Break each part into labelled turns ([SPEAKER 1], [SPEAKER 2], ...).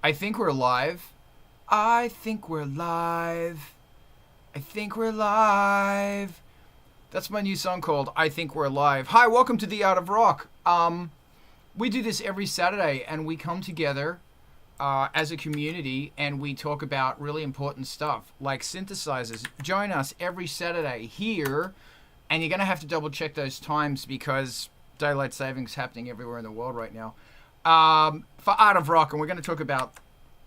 [SPEAKER 1] I think we're live. I think we're live. I think we're live. That's my new song called I Think We're Live. Hi, welcome to the Art of Rock. We do this every Saturday and we come together as a community and we talk about really important stuff like synthesizers. Join us every Saturday here, and you're going to have to double check those times because daylight savings happening everywhere in the world right now. For Art of Rock, and we're going to talk about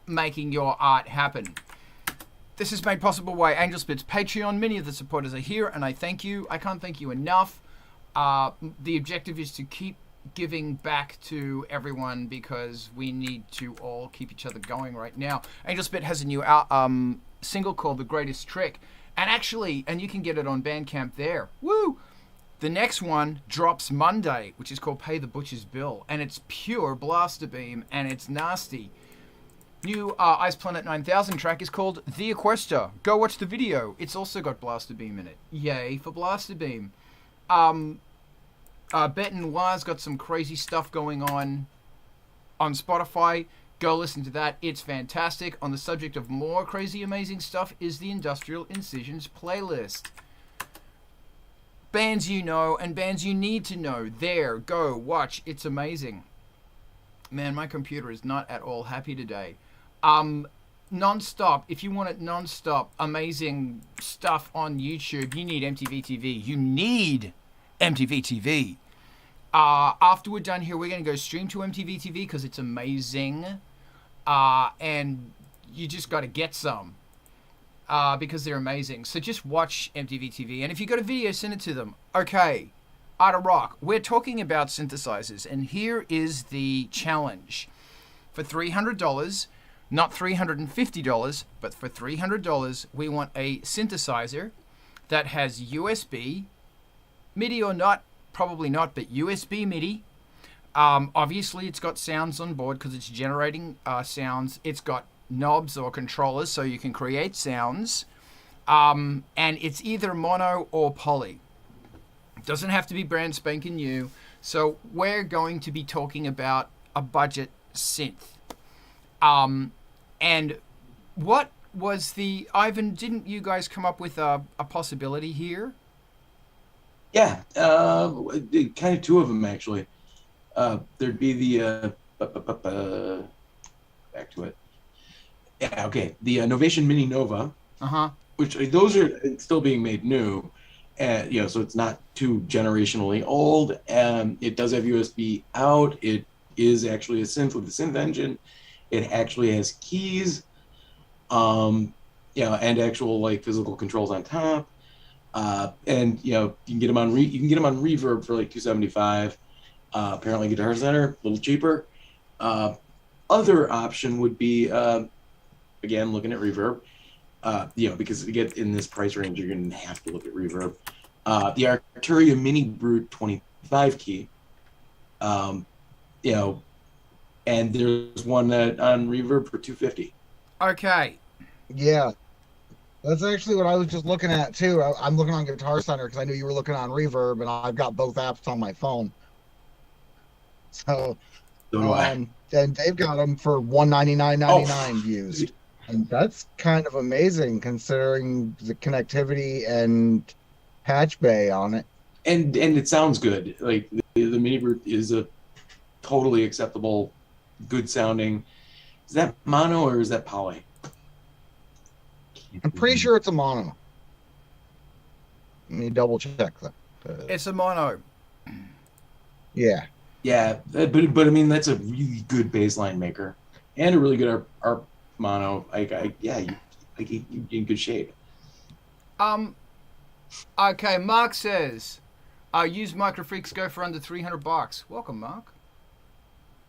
[SPEAKER 1] making your art happen. This is made possible by Angelspit's Patreon. Many of the supporters are here, and I thank you. I can't thank you enough. The objective is to keep giving back to everyone because we need to all keep each other going right now. Angelspit has a new single called The Greatest Trick, and you can get it on Bandcamp there. Woo! The next one drops Monday, which is called Pay the Butcher's Bill, and it's pure blaster beam, and it's nasty. New Ice Planet 9000 track is called The Equester. Go watch the video. It's also got blaster beam in it. Yay for blaster beam. Bet Noir's got some crazy stuff going on Spotify. Go listen to that. It's fantastic. On the subject of more crazy, amazing stuff is the Industrial Incisions playlist. Bands you know and bands you need to know. There, go, watch. It's amazing. Man, my computer is not at all happy today. Non-stop, if you want it non-stop, amazing stuff on YouTube, you need MTV TV. You need MTV TV. After we're done here, we're going to go stream to MTV TV because it's amazing. And you just got to get some. Because they're amazing. So just watch MTV TV. And if you got a video, send it to them. Okay, Art of Rock. We're talking about synthesizers. And here is the challenge. For $300, not $350, but for $300, we want a synthesizer that has USB, MIDI or not, probably not, but USB MIDI. Obviously, it's got sounds on board because it's generating sounds. It's got knobs or controllers so you can create sounds, and it's either mono or poly. It doesn't have to be brand spanking new. So we're going to be talking about a budget synth. And what was the Ivan? Didn't you guys come up with a possibility here?
[SPEAKER 2] Yeah, kind of two of them actually. There'd be the back to it. Yeah, okay. The Novation Mini Nova, which those are still being made new, so it's not too generationally old. It does have USB out. It is actually a synth with a synth engine. It actually has keys, and actual like physical controls on top. And you can get them on Reverb for like $275. Apparently, Guitar Center a little cheaper. Other option would be again looking at Reverb, because to get in this price range, you're gonna have to look at Reverb. The Arturia Mini Brute 25 key, and there's one on Reverb for $250.
[SPEAKER 1] Okay.
[SPEAKER 3] Yeah. That's actually what I was just looking at too. I'm looking on Guitar Center because I knew you were looking on Reverb, and I've got both apps on my phone. So, and they've got them for $199.99 used, and that's kind of amazing considering the connectivity and patch bay on it.
[SPEAKER 2] And it sounds good. Like the Mini Brute is a totally acceptable, good sounding. Is that mono or is that poly?
[SPEAKER 3] I'm pretty sure it's a mono. Let me double check that.
[SPEAKER 1] It's a mono.
[SPEAKER 3] Yeah.
[SPEAKER 2] Yeah, but I mean that's a really good baseline maker and a really good arp mono. You're in good shape.
[SPEAKER 1] Okay, Mark says, use Microfreaks, go for under $300. Welcome, Mark.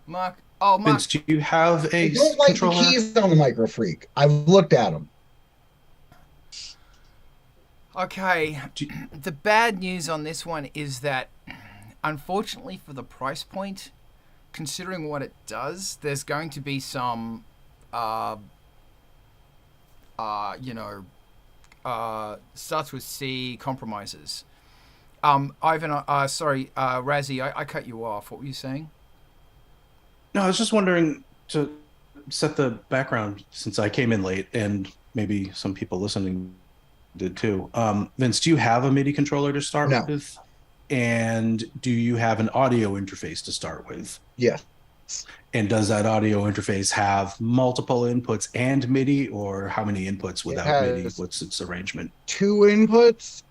[SPEAKER 1] Mark. Oh, Mark.
[SPEAKER 4] Vince, do you have a
[SPEAKER 3] I don't like
[SPEAKER 4] controller?
[SPEAKER 3] the keys on the Microfreak. I've looked at them.
[SPEAKER 1] Okay, the bad news on this one is that, unfortunately for the price point, considering what it does, there's going to be some, starts with C compromises. Ivan, Razzie, I cut you off. What were you saying?
[SPEAKER 4] No, I was just wondering to set the background, since I came in late, and maybe some people listening did too. Vince, do you have a MIDI controller to start with? And do you have an audio interface to start with?
[SPEAKER 3] Yes.
[SPEAKER 4] And does that audio interface have multiple inputs and MIDI, or how many inputs without MIDI? What's its arrangement?
[SPEAKER 3] 2 inputs,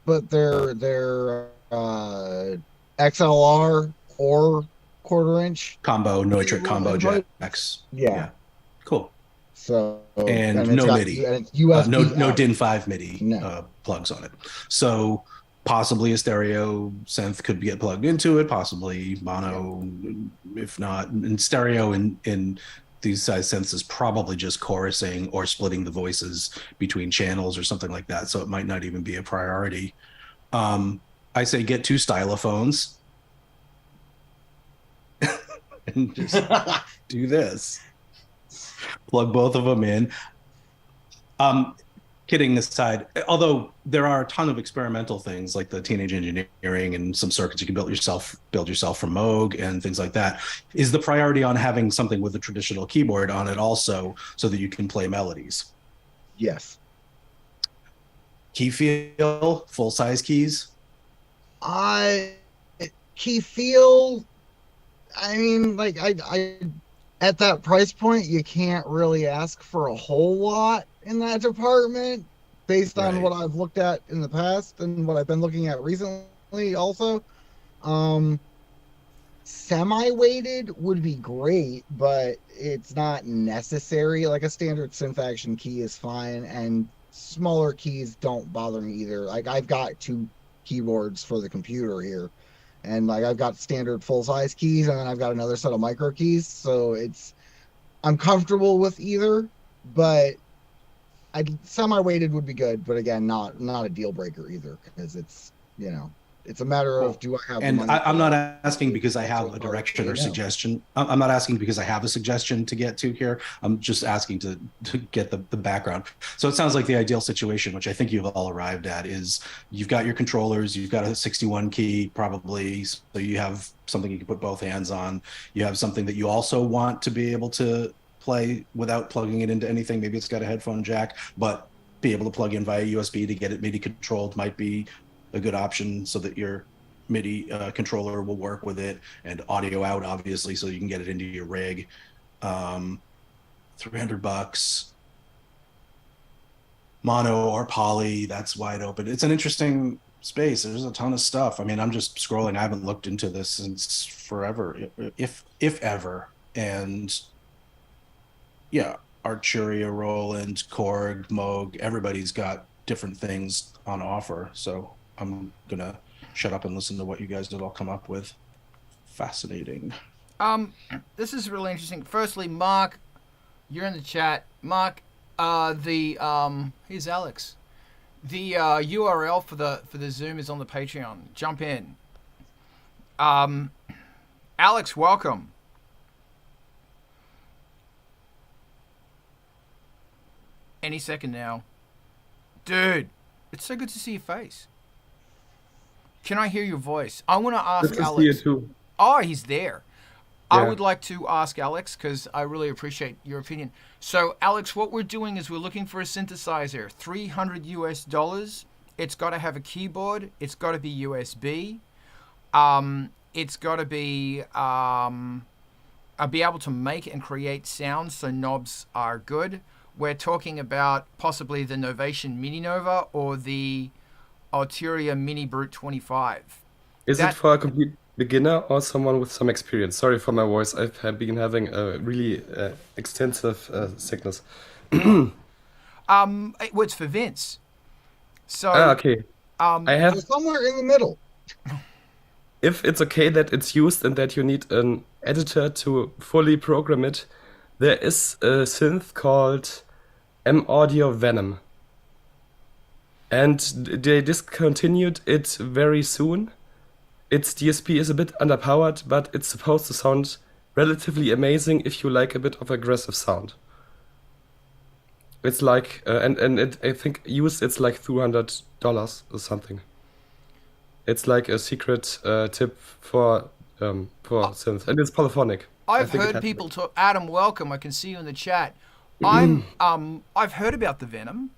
[SPEAKER 3] but they're XLR or 1/4 inch
[SPEAKER 4] combo, Neutrik combo jacks.
[SPEAKER 3] Yeah.
[SPEAKER 4] Cool.
[SPEAKER 3] So
[SPEAKER 4] and no MIDI,
[SPEAKER 3] and USB
[SPEAKER 4] no DIN 5 MIDI plugs on it. So possibly a stereo synth could get plugged into it, possibly mono, if not. In stereo in these size synths is probably just chorusing or splitting the voices between channels or something like that. So it might not even be a priority. I say get 2 stylophones and just do this. Plug both of them in. Kidding aside, although there are a ton of experimental things like the Teenage Engineering and some circuits you can build yourself from Moog and things like that, is the priority on having something with a traditional keyboard on it also, so that you can play melodies?
[SPEAKER 3] Yes.
[SPEAKER 4] Key feel, full size keys?
[SPEAKER 3] Key feel, I mean, like I at that price point, you can't really ask for a whole lot in that department, based on what I've looked at in the past and what I've been looking at recently also. Semi-weighted would be great, but it's not necessary. Like a standard synth action key is fine, and smaller keys don't bother me either. Like I've got 2 keyboards for the computer here, and like I've got standard full-size keys, and then I've got another set of micro keys, so I'm comfortable with either, but semi-weighted would be good, but again, not a deal breaker either, because it's a matter of, do I have
[SPEAKER 4] and
[SPEAKER 3] the money?
[SPEAKER 4] I'm not asking because I have a direction or suggestion. I'm not asking because I have a suggestion to get to here. I'm just asking to get the background. So it sounds like the ideal situation, which I think you've all arrived at, is you've got your controllers, you've got a 61 key probably, so you have something you can put both hands on. You have something that you also want to be able to play without plugging it into anything. Maybe it's got a headphone jack, but be able to plug in via USB to get it MIDI controlled might be a good option, so that your MIDI controller will work with it, and audio out obviously, so you can get it into your rig. $300, mono or poly, that's wide open. It's an interesting space. There's a ton of stuff. I mean, I'm just scrolling. I haven't looked into this since forever, if ever. And yeah, Arturia, Roland, Korg, Moog, everybody's got different things on offer. So I'm gonna shut up and listen to what you guys did all come up with. Fascinating.
[SPEAKER 1] This is really interesting. Firstly, Mark, you're in the chat. Mark, here's Alex. The URL for the Zoom is on the Patreon. Jump in. Alex, welcome. Any second now. Dude, it's so good to see your face. Can I hear your voice? I want to ask Alex.
[SPEAKER 5] See you too.
[SPEAKER 1] Oh, he's there.
[SPEAKER 5] Yeah.
[SPEAKER 1] I would like to ask Alex, because I really appreciate your opinion. So, Alex, what we're doing is we're looking for a synthesizer. $300 US. It's got to have a keyboard. It's got to be USB. It's got to be able to make and create sounds, so knobs are good. We're talking about possibly the Novation Mini Nova or the Arturia Mini Brute 25.
[SPEAKER 5] Is it for a complete beginner or someone with some experience? Sorry for my voice. I've been having a really extensive sickness.
[SPEAKER 1] It's for Vince. So
[SPEAKER 5] okay. I have
[SPEAKER 3] somewhere in the middle.
[SPEAKER 5] If it's okay that it's used and that you need an editor to fully program it, there is a synth called M-Audio Venom. And they discontinued it very soon. Its DSP is a bit underpowered, but it's supposed to sound relatively amazing if you like a bit of aggressive sound. It's like, I think used it's like $200 or something. It's like a secret tip for synth, and it's polyphonic.
[SPEAKER 1] I've heard people talk. Adam, welcome. I can see you in the chat. I've heard about the Venom.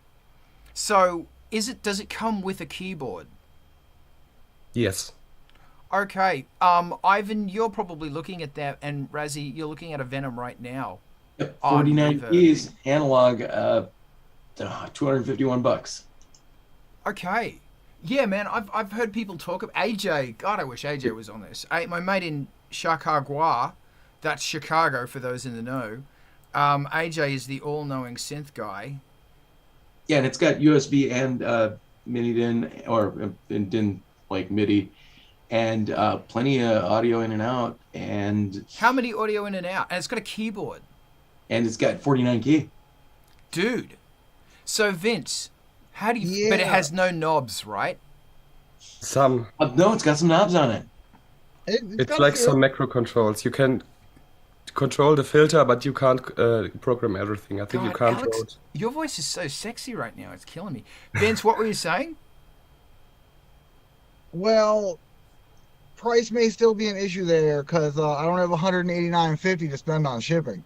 [SPEAKER 1] So, does it come with a keyboard?
[SPEAKER 5] Yes.
[SPEAKER 1] Okay. Ivan, you're probably looking at that, and Razzie, you're looking at a Venom right now.
[SPEAKER 2] Yep, 49 keys, analog, $251.
[SPEAKER 1] Okay. Yeah, man, I've heard people talk of AJ. God, I wish AJ was on this. My mate in Chicago, that's Chicago for those in the know. AJ is the all-knowing synth guy.
[SPEAKER 2] Yeah, and it's got USB and mini DIN or DIN like MIDI, and plenty of audio in and out. And
[SPEAKER 1] how many audio in and out? And it's got a keyboard.
[SPEAKER 2] And it's got 49 key.
[SPEAKER 1] Dude, so Vince, how do you? Yeah. But it has no knobs, right?
[SPEAKER 5] Some.
[SPEAKER 2] No, it's got some knobs on it.
[SPEAKER 5] It's like some macro controls. You can control the filter, but you can't program everything. I think you can't.
[SPEAKER 1] Alex, your voice is so sexy right now. It's killing me. Vince, what were you saying?
[SPEAKER 3] Well, price may still be an issue there because I don't have $189.50 to spend on shipping.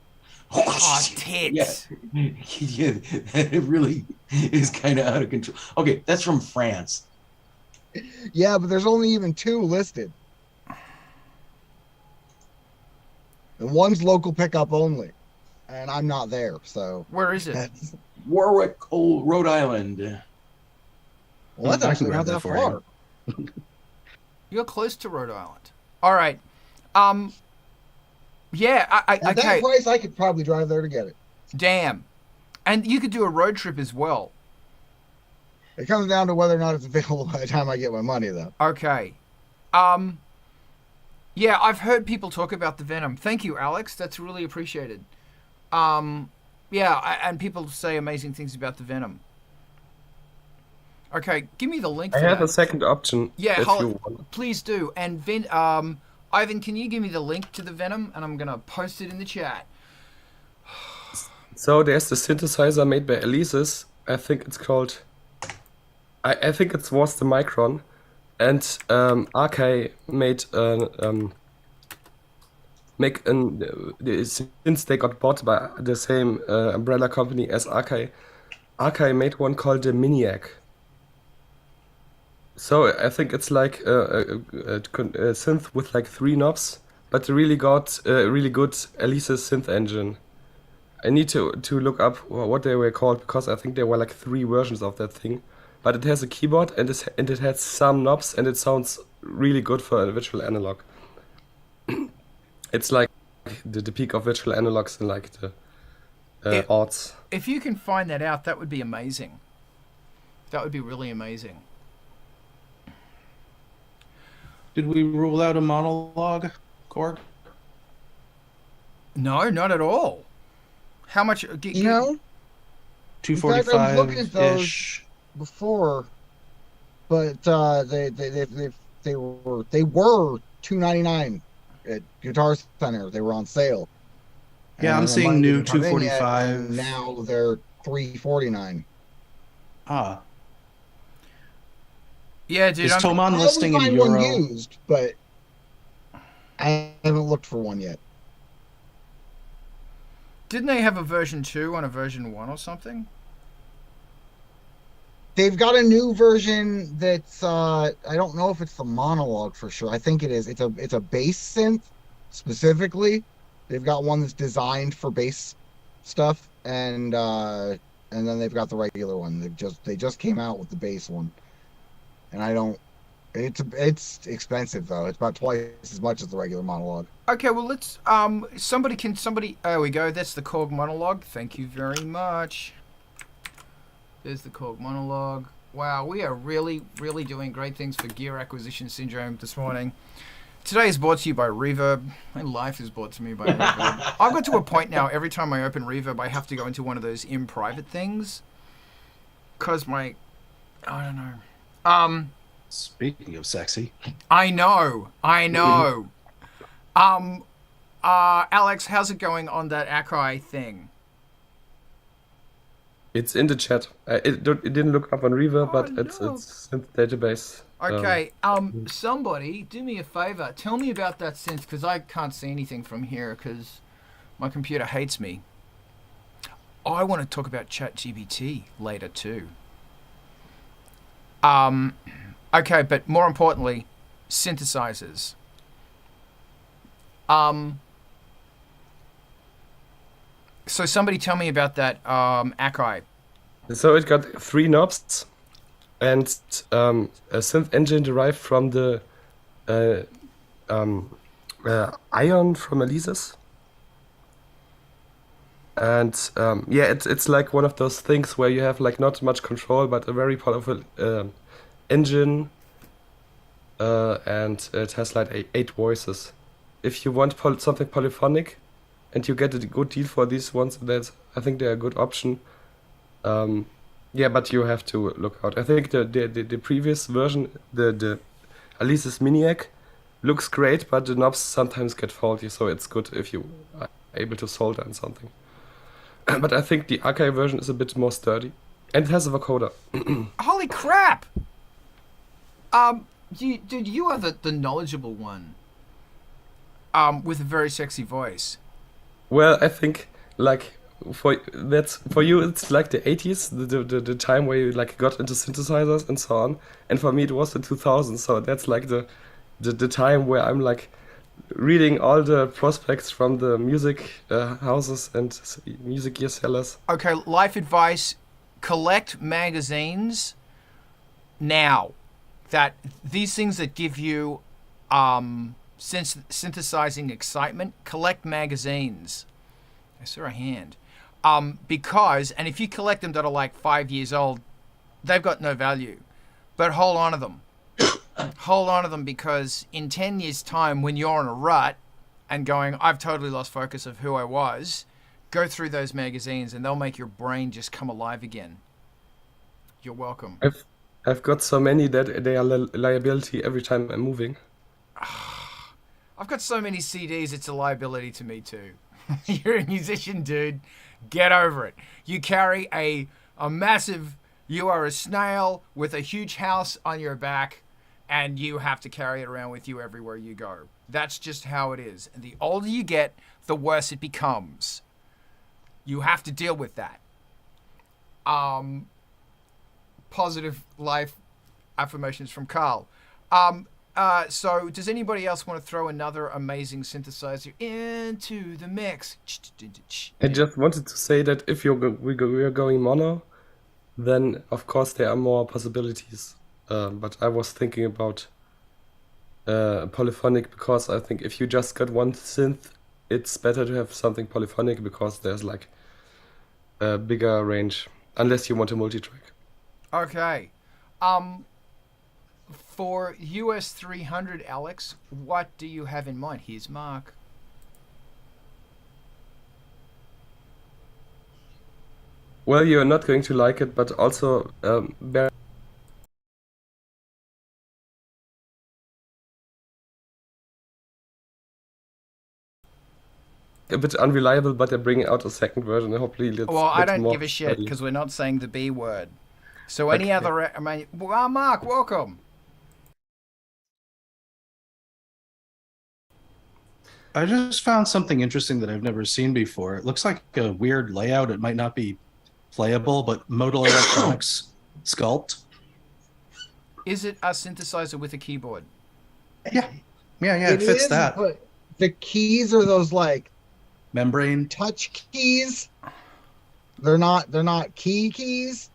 [SPEAKER 1] Oh, tits.
[SPEAKER 2] Yeah, it really is kind of out of control. Okay, that's from France.
[SPEAKER 3] Yeah, but there's only even 2 listed. And one's local pickup only. And I'm not there, so.
[SPEAKER 1] Where is it?
[SPEAKER 2] Warwick, Rhode Island.
[SPEAKER 3] Well, that's actually not that far.
[SPEAKER 1] You're close to Rhode Island. All right. Yeah,
[SPEAKER 3] At that price, I could probably drive there to get it.
[SPEAKER 1] Damn. And you could do a road trip as well.
[SPEAKER 3] It comes down to whether or not it's available by the time I get my money, though.
[SPEAKER 1] Okay. Yeah, I've heard people talk about the Venom. Thank you, Alex. That's really appreciated. Yeah, and people say amazing things about the Venom. Okay, give me the link for that.
[SPEAKER 5] I have a second option.
[SPEAKER 1] Yeah, please do. And Ivan, can you give me the link to the Venom? And I'm going to post it in the chat.
[SPEAKER 5] So there's the synthesizer made by Elise's. I think it's called... I think it was the Micron. And RK made... since they got bought by the same umbrella company as RK, RK made one called the Miniac. So I think it's like a synth with like 3 knobs, but really got really good Elise's synth engine. I need to look up what they were called because I think there were like 3 versions of that thing. But it has a keyboard and it has some knobs and it sounds really good for a virtual analog. It's like the peak of virtual analogs in like the aughts.
[SPEAKER 1] If you can find that out, that would be amazing. That would be really amazing.
[SPEAKER 4] Did we rule out a monologue, Korg?
[SPEAKER 1] No, not at all. How much?
[SPEAKER 3] You know,
[SPEAKER 4] 245-ish.
[SPEAKER 3] I was looking at those before, but they were $299 at Guitar Center. They were on sale.
[SPEAKER 4] Yeah, I'm seeing new 245.
[SPEAKER 3] Now they're $349.
[SPEAKER 4] Ah.
[SPEAKER 1] Yeah, dude.
[SPEAKER 4] Is Thomann listing in
[SPEAKER 3] Euro?
[SPEAKER 4] One
[SPEAKER 3] used, but I haven't looked for one yet.
[SPEAKER 1] Didn't they have a version 2 and a version 1 or something?
[SPEAKER 3] They've got a new version that's I don't know if it's the monologue for sure. I think it is. It's a bass synth specifically. They've got one that's designed for bass stuff, and then they've got the regular one. They just came out with the bass one. And I don't. It's expensive though. It's about twice as much as the regular monologue.
[SPEAKER 1] Okay, well let's. Somebody. There we go. That's the Korg monologue. Thank you very much. There's the Korg monologue. Wow, we are really, really doing great things for Gear Acquisition Syndrome this morning. Today is brought to you by Reverb. My life is brought to me by Reverb. I've got to a point now. Every time I open Reverb, I have to go into one of those in private things. Cause I don't know.
[SPEAKER 4] Speaking of sexy,
[SPEAKER 1] I know. Alex, how's it going on that Akai thing?
[SPEAKER 5] It's in the chat. It didn't look up on Reverb, but it's synth database.
[SPEAKER 1] Okay, somebody do me a favor. Tell me about that synth, because I can't see anything from here because my computer hates me. I want to talk about Chat GBT later too. Okay, but more importantly, synthesizers. So somebody tell me about that Akai.
[SPEAKER 5] So it got 3 knobs and a synth engine derived from the Ion from Elysis. And yeah, it's like one of those things where you have like not much control, but a very powerful engine, and it has like 8 voices. If you want something polyphonic, and you get a good deal for these ones, I think they're a good option. Yeah, but you have to look out. I think the previous version, the Elysis Miniac, looks great, but the knobs sometimes get faulty, so it's good if you are able to solder and something. But I think the Akai version is a bit more sturdy, and it has a vocoder.
[SPEAKER 1] Holy crap! Dude, you are the knowledgeable one. With a very sexy voice.
[SPEAKER 5] Well, I think like for you it's like the 80s, the time where you like got into synthesizers and so on, and for me it was the 2000s. So that's like the time where I'm like reading all the prospects from the music houses and music gear sellers.
[SPEAKER 1] Okay, life advice: collect magazines now. That these things that give you synthesizing excitement, collect magazines. I saw a hand. Because, and if you collect them that are like 5 years old, they've got no value. But hold on to them. Hold on to them, because in 10 years' time, when you're in a rut and going, I've totally lost focus of who I was, go through those magazines and they'll make your brain just come alive again. You're welcome.
[SPEAKER 5] I've got so many that they are liability every time I'm moving.
[SPEAKER 1] I've got so many CDs, it's a liability to me too. You're a musician, dude. Get over it. You carry a massive... You are a snail with a huge house on your back, and you have to carry it around with you everywhere you go. That's just how it is. And the older you get, the worse it becomes. You have to deal with that. Positive life affirmations from Carl. So does anybody else want to throw another amazing synthesizer into the mix?
[SPEAKER 5] I just wanted to say that if we are going mono, then of course there are more possibilities. But I was thinking about polyphonic, because I think if you just got one synth, it's better to have something polyphonic, because there's like a bigger range, unless you want a multi-track.
[SPEAKER 1] Okay. For US 300, Alex, what do you have in mind? Here's Mark.
[SPEAKER 5] Well, you're not going to like it, but also bear a bit unreliable, but they're bringing out a second version. Hopefully,
[SPEAKER 1] well, I don't give a shit, because we're not saying the B word. So any other... I mean, Mark, welcome.
[SPEAKER 4] I just found something interesting that I've never seen before. It looks like a weird layout. It might not be playable, but Modal Electronics Sculpt.
[SPEAKER 1] Is it a synthesizer with a keyboard?
[SPEAKER 4] Yeah, it fits that.
[SPEAKER 3] But the keys are those like
[SPEAKER 4] membrane
[SPEAKER 3] touch keys. They're not keys.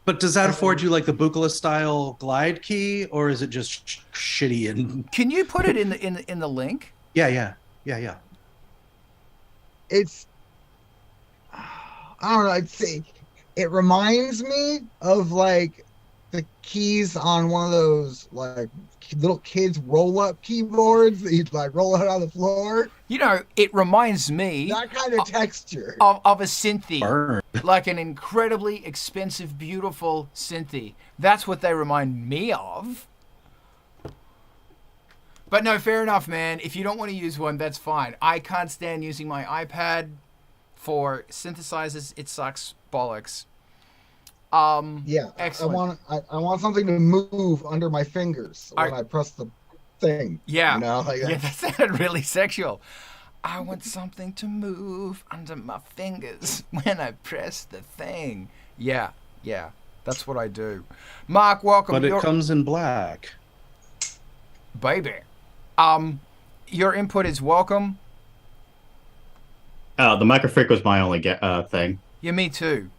[SPEAKER 4] But does that afford you like the Buchla style glide key, or is it just shitty? And
[SPEAKER 1] can you put it in the link?
[SPEAKER 4] Yeah.
[SPEAKER 3] It's, I don't know. I'd say it reminds me of like the keys on one of those like little kids roll-up keyboards that you'd like roll out on the floor.
[SPEAKER 1] You know, it reminds me
[SPEAKER 3] that kind of texture
[SPEAKER 1] of a synthy, like an incredibly expensive, beautiful synthy. That's what they remind me of. But no, fair enough, man. If you don't want to use one, that's fine. I can't stand using my iPad for synthesizers. It sucks bollocks.
[SPEAKER 3] Yeah,
[SPEAKER 1] Excellent.
[SPEAKER 3] I want something to move under my fingers when I press the thing.
[SPEAKER 1] Yeah.
[SPEAKER 3] You know, like
[SPEAKER 1] Yeah, that sounded really sexual. I want something to move under my fingers when I press the thing. Yeah, yeah. That's what I do. Mark, welcome.
[SPEAKER 4] But it comes in black.
[SPEAKER 1] Baby. Your input is welcome.
[SPEAKER 6] The microfreak was my only thing.
[SPEAKER 1] Yeah, me too.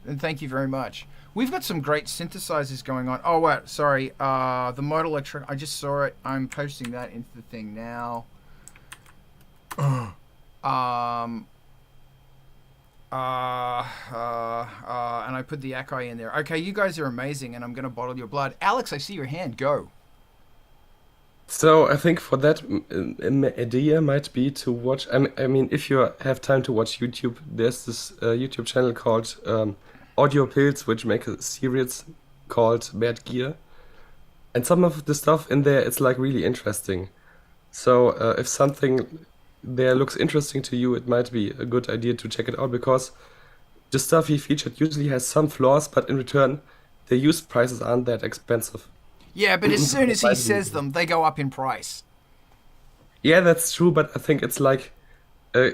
[SPEAKER 1] And thank you very much. We've got some great synthesizers going on. Oh, wait, sorry. The Model Electro, I just saw it. I'm posting that into the thing now. And I put the Akai in there. Okay, you guys are amazing, and I'm going to bottle your blood. Alex, I see your hand. Go.
[SPEAKER 5] So I think for that idea might be to watch. I mean, if you have time to watch YouTube, there's this YouTube channel called Audio Pills, which make a series called Bad Gear, and some of the stuff in there it's like really interesting. So if something there looks interesting to you, it might be a good idea to check it out, because the stuff he featured usually has some flaws, but in return, the used prices aren't that expensive.
[SPEAKER 1] Yeah, but as soon as he says them, they go up in price.
[SPEAKER 5] Yeah, that's true, but I think it's like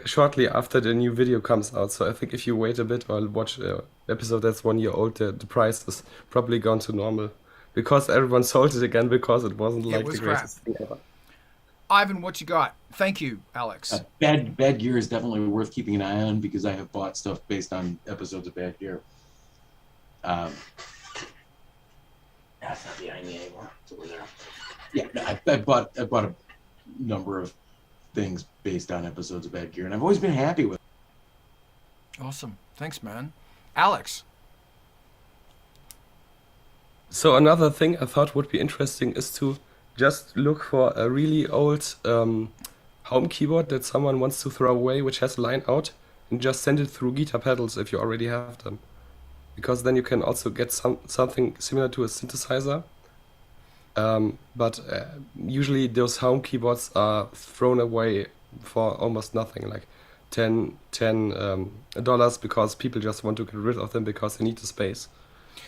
[SPEAKER 5] shortly after the new video comes out. So I think if you wait a bit or watch an episode that's 1 year old, the price is probably gone to normal. Because everyone sold it again because it wasn't like the greatest thing ever.
[SPEAKER 1] Ivan, what you got? Thank you, Alex.
[SPEAKER 2] Bad Gear is definitely worth keeping an eye on, because I have bought stuff based on episodes of Bad Gear. That's not behind me anymore. It's over there. Yeah, no, I bought a number of things based on episodes of Bad Gear, and I've always been happy with it.
[SPEAKER 1] Awesome. Thanks, man. Alex.
[SPEAKER 5] So another thing I thought would be interesting is to just look for a really old home keyboard that someone wants to throw away, which has a line out, and just send it through guitar pedals if you already have them. Because then you can also get something similar to a synthesizer. But usually those home keyboards are thrown away for almost nothing, like $10, because people just want to get rid of them because they need the space.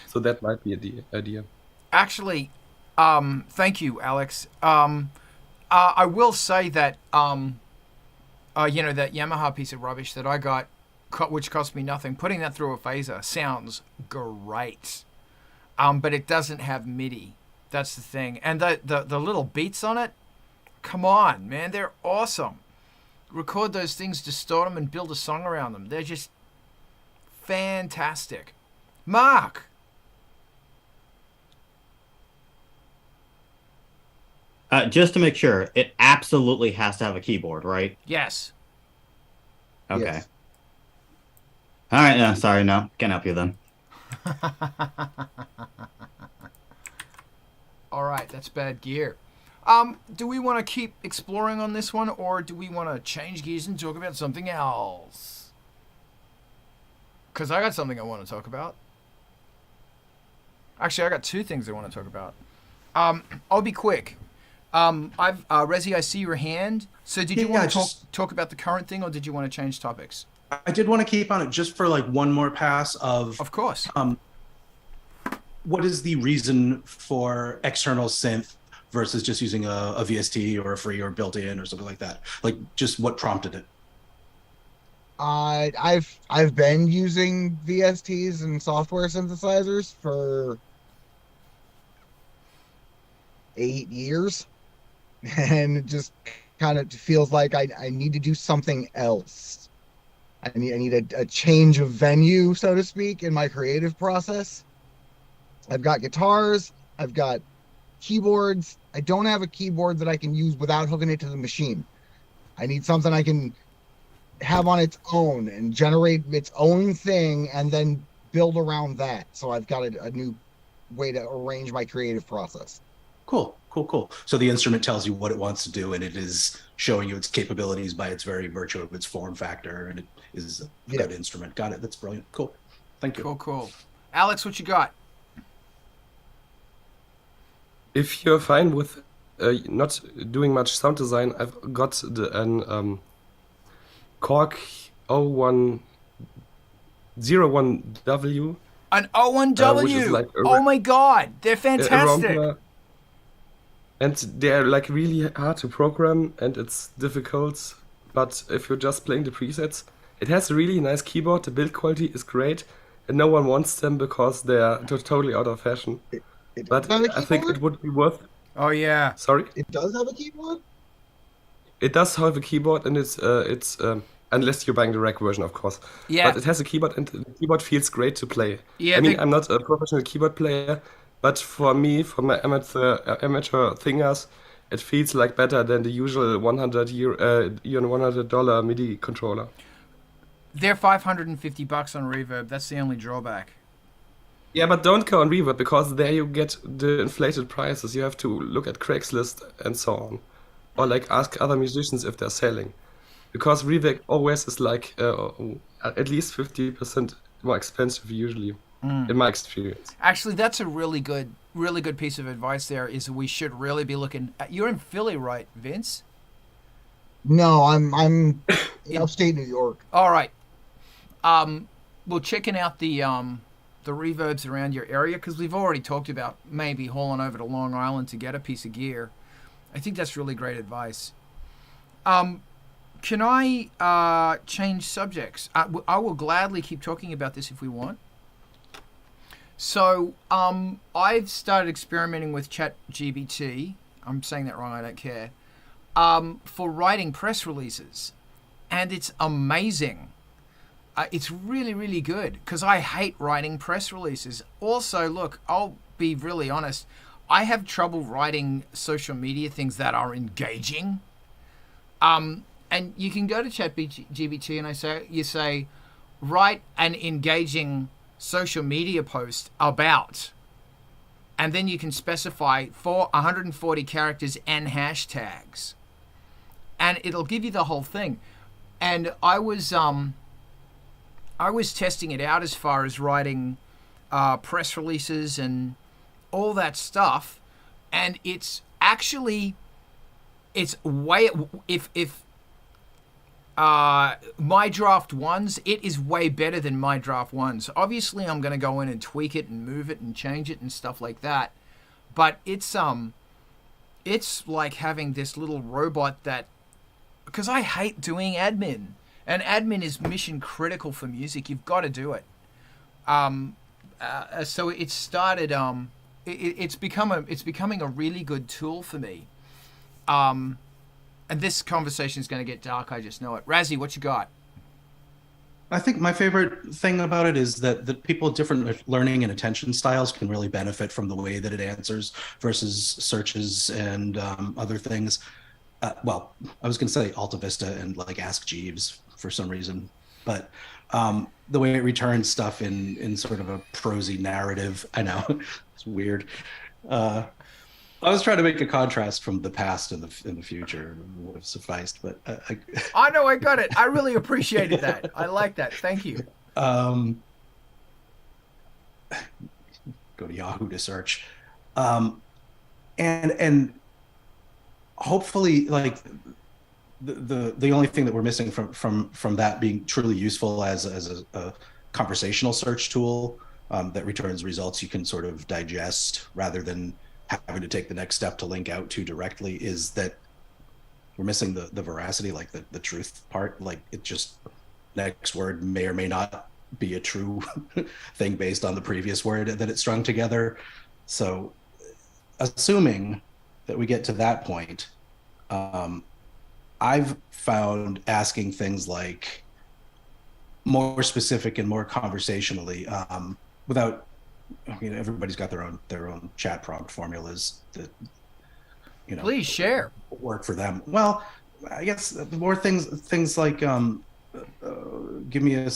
[SPEAKER 5] So that might be the idea.
[SPEAKER 1] Actually, thank you, Alex. I will say that, that Yamaha piece of rubbish that I got, which cost me nothing, putting that through a phaser sounds great. But it doesn't have MIDI. That's the thing. And the little beats on it, come on, man, they're awesome. Record those things, distort them, and build a song around them. They're just fantastic. Mark!
[SPEAKER 6] Just to make sure, it absolutely has to have a keyboard, right?
[SPEAKER 1] Yes.
[SPEAKER 6] Okay.
[SPEAKER 3] Yes.
[SPEAKER 6] All right, sorry, no. Can't help you then.
[SPEAKER 1] All right, that's Bad Gear. Do we want to keep exploring on this one, or do we want to change gears and talk about something else? Because I got something I want to talk about. Actually, I got two things I want to talk about. I'll be quick. Rezi, I see your hand. So did you want to talk about the current thing, or did you want to change topics?
[SPEAKER 4] I did want to keep on it just for like one more pass of
[SPEAKER 1] course.
[SPEAKER 4] What is the reason for external synth versus just using a VST or a free or built-in or something like that? Like, just what prompted it?
[SPEAKER 3] I've been using VSTs and software synthesizers for 8 years, and it just kind of feels like I need to do something else. I need a change of venue, so to speak, in my creative process. I've got guitars, I've got keyboards. I don't have a keyboard that I can use without hooking it to the machine. I need something I can have on its own and generate its own thing and then build around that. So I've got a new way to arrange my creative process.
[SPEAKER 4] Cool. So the instrument tells you what it wants to do, and it is showing you its capabilities by its very virtue of its form factor, and it is a good instrument. Got it. That's brilliant. Cool. Thank you.
[SPEAKER 1] Cool. Alex, what you got?
[SPEAKER 5] If you're fine with not doing much sound design, I've got an Korg 0101W
[SPEAKER 1] An O1W.
[SPEAKER 5] Which is like
[SPEAKER 1] Oh my god, they're
[SPEAKER 5] a
[SPEAKER 1] fantastic.
[SPEAKER 5] Rompler. And they're like really hard to program, and it's difficult. But if you're just playing the presets, it has a really nice keyboard. The build quality is great, and no one wants them because they're totally out of fashion. But I think it would be worth.
[SPEAKER 1] Oh yeah.
[SPEAKER 5] Sorry.
[SPEAKER 3] It does have a keyboard.
[SPEAKER 5] It does have a keyboard, and it's unless you're buying the rack version, of course.
[SPEAKER 1] Yeah.
[SPEAKER 5] But it has a keyboard, and the keyboard feels great to play.
[SPEAKER 1] Yeah.
[SPEAKER 5] I mean, I'm not a professional keyboard player, but for me, for my amateur thingers, it feels like better than the usual $100 MIDI controller.
[SPEAKER 1] They're $550 on Reverb. That's the only drawback.
[SPEAKER 5] Yeah, but don't go on Reverb, because there you get the inflated prices. You have to look at Craigslist and so on. Or like ask other musicians if they're selling. Because Reverb always is like at least 50% more expensive usually, in my experience.
[SPEAKER 1] Actually, that's a really good piece of advice there, is we should really be looking at, you're in Philly, right, Vince?
[SPEAKER 3] No, I'm in upstate New York.
[SPEAKER 1] All right. Well, checking out the reverbs around your area, because we've already talked about maybe hauling over to Long Island to get a piece of gear. I think that's really great advice. Can I change subjects? I will gladly keep talking about this if we want. So I've started experimenting with Chat GBT. I'm saying that wrong, I don't care. For writing press releases. And it's amazing. It's really, really good, because I hate writing press releases. Also, look, I'll be really honest. I have trouble writing social media things that are engaging. And you can go to Chat GBT and you say, write an engaging social media post about, and then you can specify 140 characters and hashtags, and it'll give you the whole thing. And I was testing it out as far as writing press releases and all that stuff, and it's way, if my draft ones, it is way better than my draft ones. Obviously, I'm going to go in and tweak it and move it and change it and stuff like that, but it's like having this little robot that, because I hate doing admin, and admin is mission critical for music. You've got to do it. So it started. It's becoming a really good tool for me. And this conversation is going to get dark. I just know it. Razzie, what you got?
[SPEAKER 4] I think my favorite thing about it is that people with different learning and attention styles can really benefit from the way that it answers versus searches and other things. Well, I was going to say Alta Vista and like Ask Jeeves for some reason, but the way it returns stuff in sort of a prosy narrative, I know it's weird. I was trying to make a contrast from the past and the future. It would have sufficed, but
[SPEAKER 1] I know, I got it. I really appreciated that. I like that. Thank you.
[SPEAKER 4] Go to Yahoo to search, and hopefully, like the only thing that we're missing from that being truly useful as a conversational search tool that returns results you can sort of digest rather than having to take the next step to link out to directly, is that we're missing the veracity, like the truth part. Like it just, next word may or may not be a true thing based on the previous word that it strung together. So assuming that we get to that point, I've found asking things like more specific and more conversationally, without, I mean, everybody's got their own chat prompt formulas that, you know,
[SPEAKER 1] please share,
[SPEAKER 4] work for them. Well, I guess more things like give me a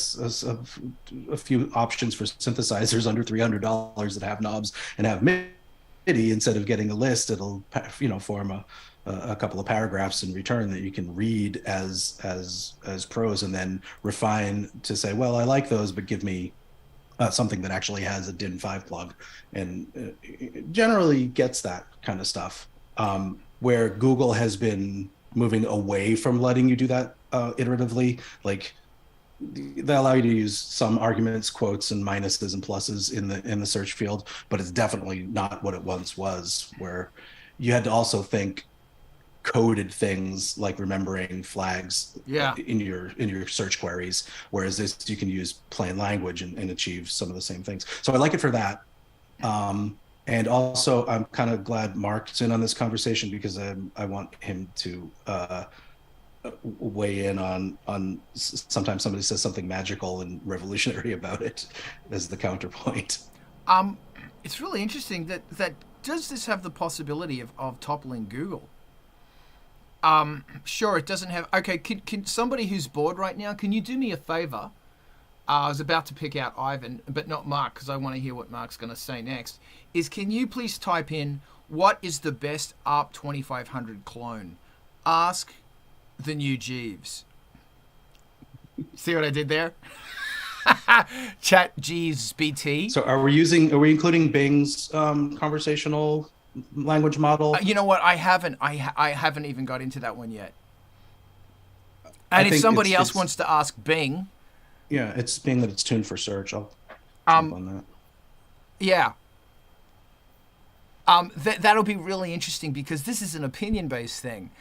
[SPEAKER 4] few options for synthesizers under $300 that have knobs and have MIDI. Instead of getting a list, it'll, you know, form a couple of paragraphs in return that you can read as prose, and then refine to say, well, I like those, but give me something that actually has a DIN5 plug, and generally gets that kind of stuff. Where Google has been moving away from letting you do that iteratively, like they allow you to use some arguments, quotes, and minuses and pluses in the search field, but it's definitely not what it once was, where you had to also think coded things like remembering flags in your search queries, whereas this you can use plain language and achieve some of the same things. So I like it for that. And also I'm kind of glad Mark's in on this conversation, because I want him to weigh in on sometimes somebody says something magical and revolutionary about it as the counterpoint.
[SPEAKER 1] It's really interesting that does this have the possibility of toppling Google? Sure, it doesn't have... Okay, can somebody who's bored right now, can you do me a favor? I was about to pick out Ivan, but not Mark, because I want to hear what Mark's going to say next. Can you please type in, what is the best ARP 2500 clone? Ask the new Jeeves. See what I did there? Chat GBT.
[SPEAKER 4] So are we including Bing's conversational language model?
[SPEAKER 1] You know what? I haven't even got into that one yet. And if somebody else wants to ask Bing,
[SPEAKER 4] yeah, it's Bing that it's tuned for search. I'll jump on that.
[SPEAKER 1] Yeah. That'll be really interesting, because this is an opinion-based thing.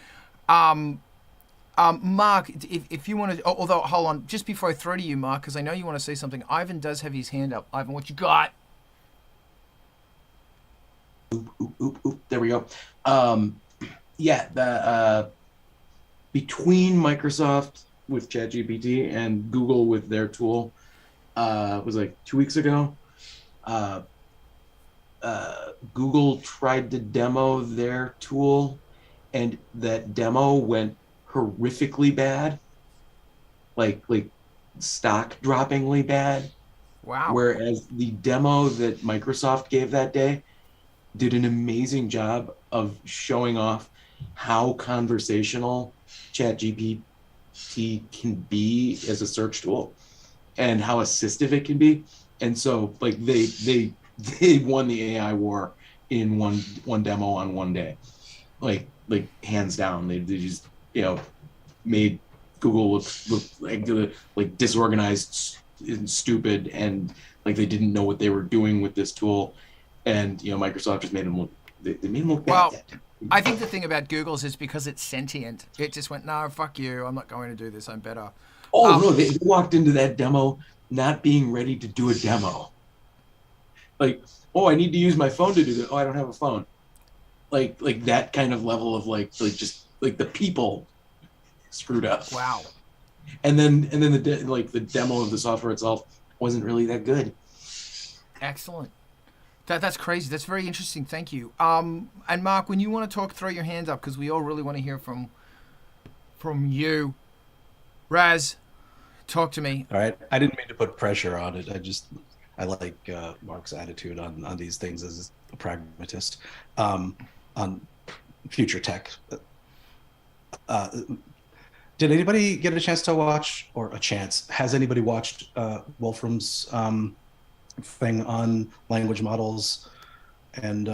[SPEAKER 1] Mark, if you want to... Although, hold on. Just before I throw to you, Mark, because I know you want to say something. Ivan does have his hand up. Ivan, what you got?
[SPEAKER 2] Oop. There we go. Between Microsoft with Chat GPT and Google with their tool, it was like 2 weeks ago. Google tried to demo their tool, and that demo went horrifically bad, like stock-droppingly bad.
[SPEAKER 1] Wow.
[SPEAKER 2] Whereas the demo that Microsoft gave that day did an amazing job of showing off how conversational Chat GPT can be as a search tool, and how assistive it can be. And so, like, they won the AI war in one demo on one day, like hands down. They just, made Google look like disorganized and stupid, and like they didn't know what they were doing with this tool. And Microsoft just made them look. They made them look bad.
[SPEAKER 1] Well, I think the thing about Google's is because it's sentient. It just went, no, fuck you. I'm not going to do this. I'm better.
[SPEAKER 2] Oh no! They walked into that demo not being ready to do a demo. Like, oh, I need to use my phone to do this. Oh, I don't have a phone. Like that kind of level of just the people screwed up.
[SPEAKER 1] Wow.
[SPEAKER 2] And then the demo of the software itself wasn't really that good.
[SPEAKER 1] Excellent. That's crazy. That's very interesting. Thank you. And Mark, when you want to talk, throw your hands up, because we all really want to hear from you. Raz, talk to me.
[SPEAKER 4] All right. I didn't mean to put pressure on it. I like Mark's attitude on these things as a pragmatist. On future tech. Did anybody get a chance to watch, has anybody watched Wolfram's thing on language models and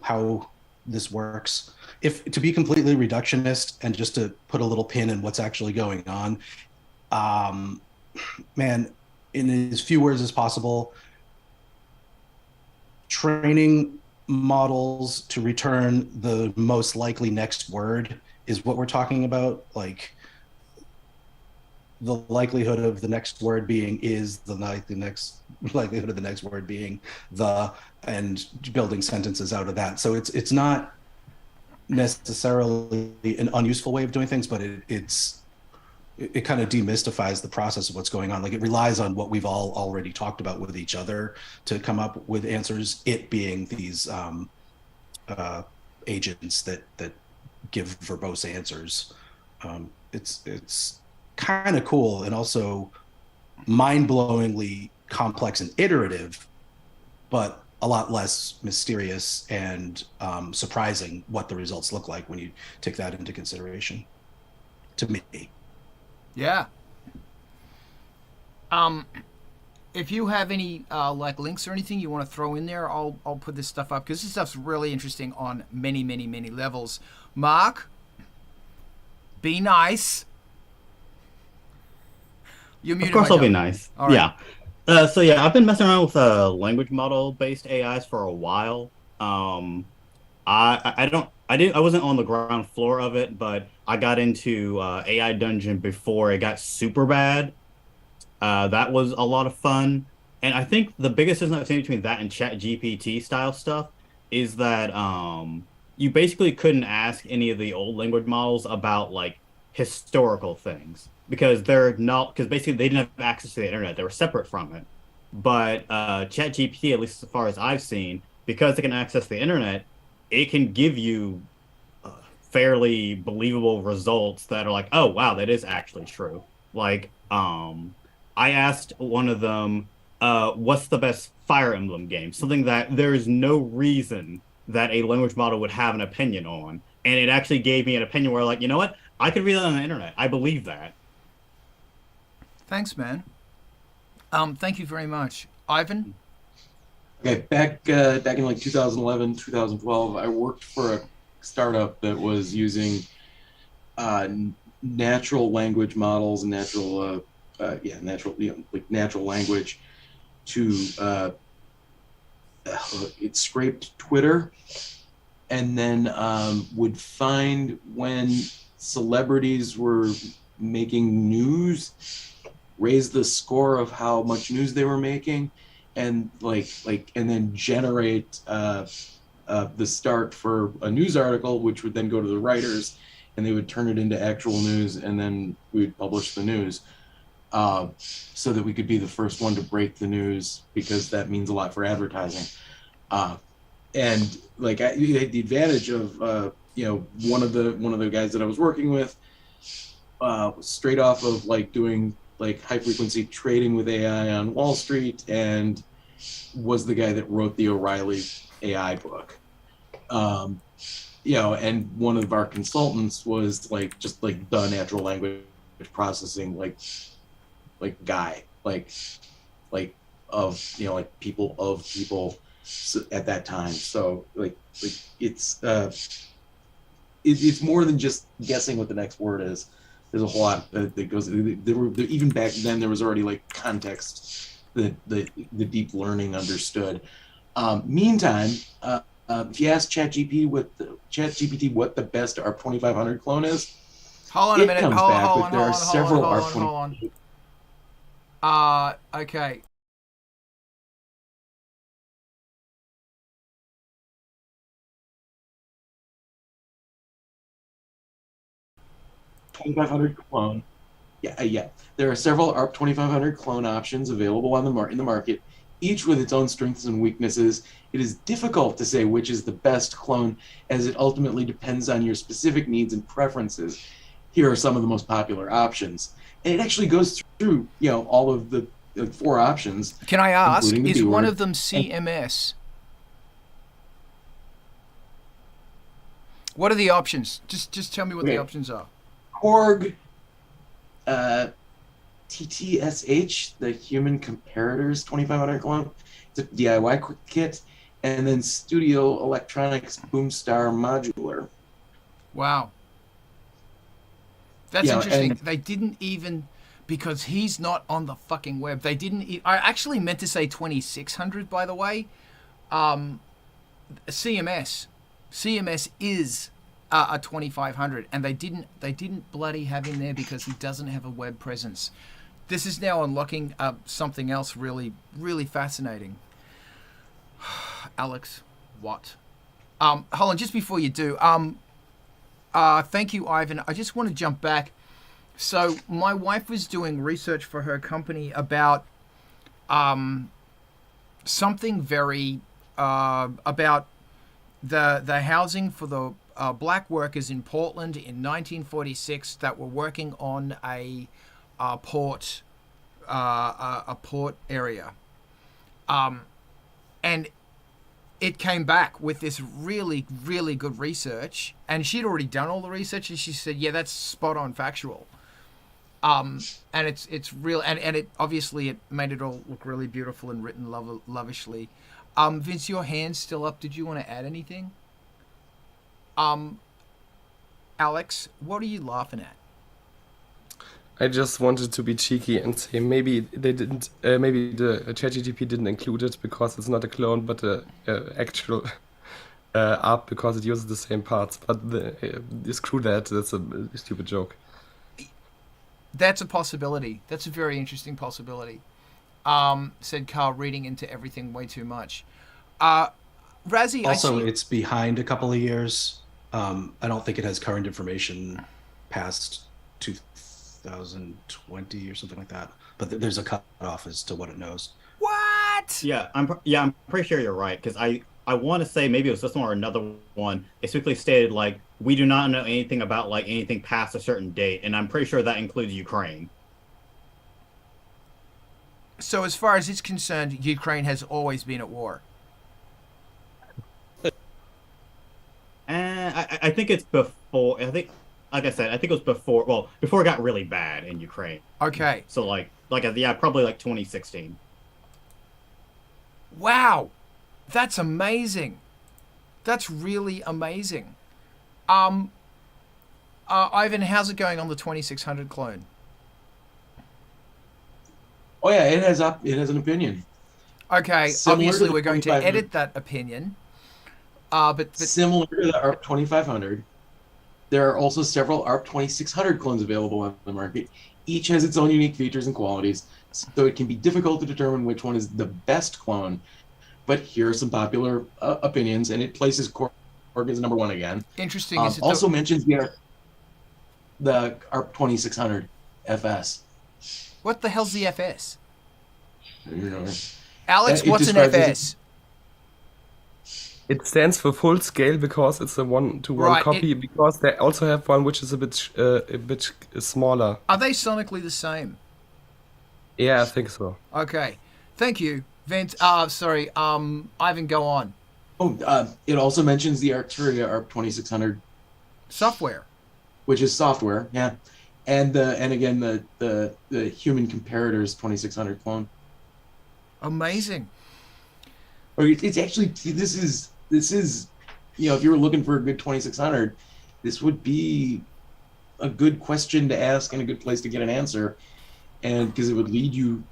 [SPEAKER 4] how this works? If to be completely reductionist and just to put a little pin in what's actually going on, man, in as few words as possible, training models to return the most likely next word is what we're talking about. Like, the likelihood of the next word being is the likelihood of the next word being the, and building sentences out of that. So it's not necessarily an unuseful way of doing things, but it kind of demystifies the process of what's going on. Like, it relies on what we've all already talked about with each other to come up with answers, it being these agents that give verbose answers. It's kind of cool, and also mind-blowingly complex and iterative, but a lot less mysterious and surprising what the results look like when you take that into consideration, to me.
[SPEAKER 1] Yeah. If you have any links or anything you want to throw in there, I'll put this stuff up, because this stuff's really interesting on many, many, many levels. Mark, be nice. You're muted.
[SPEAKER 6] Of course, I'll be nice.
[SPEAKER 1] All right.
[SPEAKER 6] Yeah. So yeah, I've been messing around with language model based AIs for a while. I wasn't on the ground floor of it, but I got into AI Dungeon before it got super bad. That was a lot of fun. And I think the biggest difference I've seen between that and Chat GPT style stuff is that you basically couldn't ask any of the old language models about like historical things because basically they didn't have access to the internet. They were separate from it. But Chat GPT, at least as far as I've seen, because it can access the internet, it can give you fairly believable results that are like, oh wow, that is actually true. Like, I asked one of them, what's the best Fire Emblem game? Something that there is no reason that a language model would have an opinion on. And it actually gave me an opinion where, like, you know what? I could read that on the internet. I believe that.
[SPEAKER 1] Thanks, man. Thank you very much. Ivan?
[SPEAKER 2] Okay, back in like 2011, 2012, I worked for a startup that was using natural language models and natural language to it scraped Twitter and then would find when celebrities were making news, raise the score of how much news they were making, and and then generate the start for a news article, which would then go to the writers, and they would turn it into actual news, and then we would publish the news, so that we could be the first one to break the news, because that means a lot for advertising. And like I had the advantage of one of the guys that I was working with, straight off of like doing like high frequency trading with AI on Wall Street, and was the guy that wrote the O'Reilly AI book. And one of our consultants was like just like the natural language processing guy, people at that time. So it's more than just guessing what the next word is. There's a whole lot that goes. Even back then there was already like context that the deep learning understood. Meantime, if you ask Chat GPT what the best ARP 2500 clone is,
[SPEAKER 1] hold on a minute. Hold on. Okay.
[SPEAKER 2] $2,500 clone. Yeah. There are several ARP 2500 clone options available in the market, each with its own strengths and weaknesses. It is difficult to say which is the best clone, as it ultimately depends on your specific needs and preferences. Here are some of the most popular options, and it actually goes through all of the 4 options.
[SPEAKER 1] Can I ask, is one of them CMS? What are the options? Just tell me what the options are.
[SPEAKER 2] Korg, TTSH, the Human Comparators 2500 clone. It's a DIY kit. And then Studio Electronics Boomstar Modular.
[SPEAKER 1] Wow. That's interesting. They didn't even, because he's not on the fucking web, they didn't I actually meant to say 2600, by the way. CMS is a 2500, and they didn't bloody have him there because he doesn't have a web presence. This is now unlocking something else really, really fascinating. Alex, what? Hold on, just before you do, thank you, Ivan. I just want to jump back. So my wife was doing research for her company about something very about the housing for the black workers in Portland in 1946 that were working on a port area, and it came back with this really, really good research, and she'd already done all the research, and she said, yeah, that's spot on factual. And it's real, and it obviously it made it all look really beautiful and written lavishly. Vince, your hand's still up. Did you want to add anything? Alex, what are you laughing at?
[SPEAKER 5] I just wanted to be cheeky and say maybe they didn't. Maybe the ChatGPT didn't include it because it's not a clone, but a actual ARP because it uses the same parts. But screw that. That's a stupid joke.
[SPEAKER 1] That's a possibility. That's a very interesting possibility. Said Carl, reading into everything way too much. Razzie.
[SPEAKER 4] Also, it's behind a couple of years. I don't think it has current information past 2020 or something like that. But there's a cutoff as to what it knows.
[SPEAKER 1] What?
[SPEAKER 6] Yeah, I'm pretty sure you're right, because I want to say maybe it was this one or another one. It specifically stated like we do not know anything about like anything past a certain date, and I'm pretty sure that includes Ukraine.
[SPEAKER 1] So as far as it's concerned, Ukraine has always been at war.
[SPEAKER 6] I think it's before. I think, like I said, I think it was before. Well, before it got really bad in Ukraine.
[SPEAKER 1] Okay.
[SPEAKER 6] So yeah, probably like 2016.
[SPEAKER 1] Wow, that's amazing. That's really amazing. Ivan, how's it going on the 2600 clone?
[SPEAKER 2] Oh yeah, it has an opinion.
[SPEAKER 1] Okay,
[SPEAKER 2] Similar
[SPEAKER 1] obviously
[SPEAKER 2] to
[SPEAKER 1] we're going to
[SPEAKER 2] 2500.
[SPEAKER 1] edit that opinion. But
[SPEAKER 2] Similar to the ARP 2500, there are also several ARP 2600 clones available on the market. Each has its own unique features and qualities, so it can be difficult to determine which one is the best clone. But here are some popular opinions, and it places Korg as number one again.
[SPEAKER 1] Interesting. Is it
[SPEAKER 2] also mentions the ARP 2600 FS.
[SPEAKER 1] What the hell's the FS?
[SPEAKER 2] You know,
[SPEAKER 1] Alex,
[SPEAKER 2] it
[SPEAKER 1] what's an
[SPEAKER 2] describes
[SPEAKER 1] FS?
[SPEAKER 5] It stands for full scale because it's a 1-to-1
[SPEAKER 1] Right,
[SPEAKER 5] copy. Because they also have one which is a bit smaller.
[SPEAKER 1] Are they sonically the same?
[SPEAKER 5] Yeah, I think so.
[SPEAKER 1] Okay, thank you, Vince. Sorry, Ivan, go on.
[SPEAKER 2] It also mentions the Arcturia ARP 2600
[SPEAKER 1] Software,
[SPEAKER 2] which is software, yeah, and again the human comparators 2600 clone.
[SPEAKER 1] Amazing.
[SPEAKER 2] Or it's actually this is if you were looking for a good 2600, this would be a good question to ask and a good place to get an answer, and because it would lead you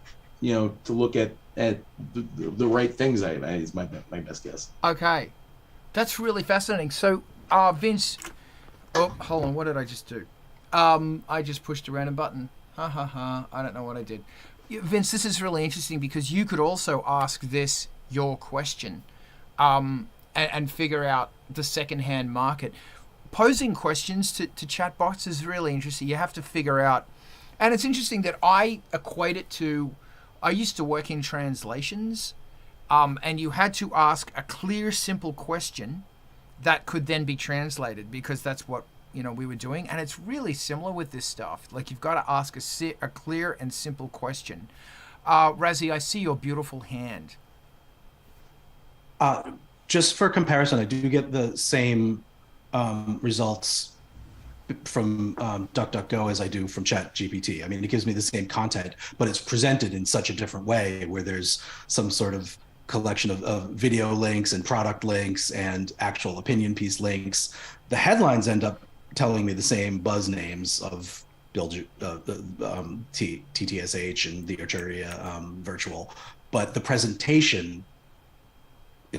[SPEAKER 2] to look at the right things. Is my best guess.
[SPEAKER 1] Okay, that's really fascinating. So, Vince, oh, hold on, what did I just do? I just pushed a random button. I don't know what I did. Vince, this is really interesting because you could also ask this your question, and figure out the secondhand market. Posing questions to chatbots is really interesting. You have to figure out, and it's interesting that I equate it to, I used to work in translations, and you had to ask a clear, simple question that could then be translated, because that's what we were doing. And it's really similar with this stuff. Like, you've got to ask a clear and simple question. Razzie, I see your beautiful hand.
[SPEAKER 4] Just for comparison, I do get the same results from DuckDuckGo as I do from Chat GPT. I mean, it gives me the same content, but it's presented in such a different way, where there's some sort of collection of video links and product links and actual opinion piece links. The headlines end up telling me the same buzz names of TTSH and the Arturia virtual, but the presentation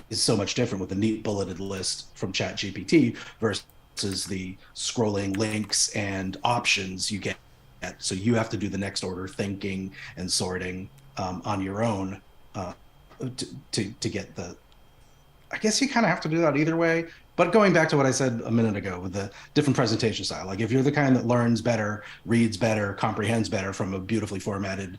[SPEAKER 4] is so much different with a neat bulleted list from Chat GPT versus the scrolling links and options you get. So you have to do the next order thinking and sorting on your own to get the. I guess you kind of have to do that either way. But going back to what I said a minute ago with the different presentation style, like if you're the kind that learns better, reads better, comprehends better from a beautifully formatted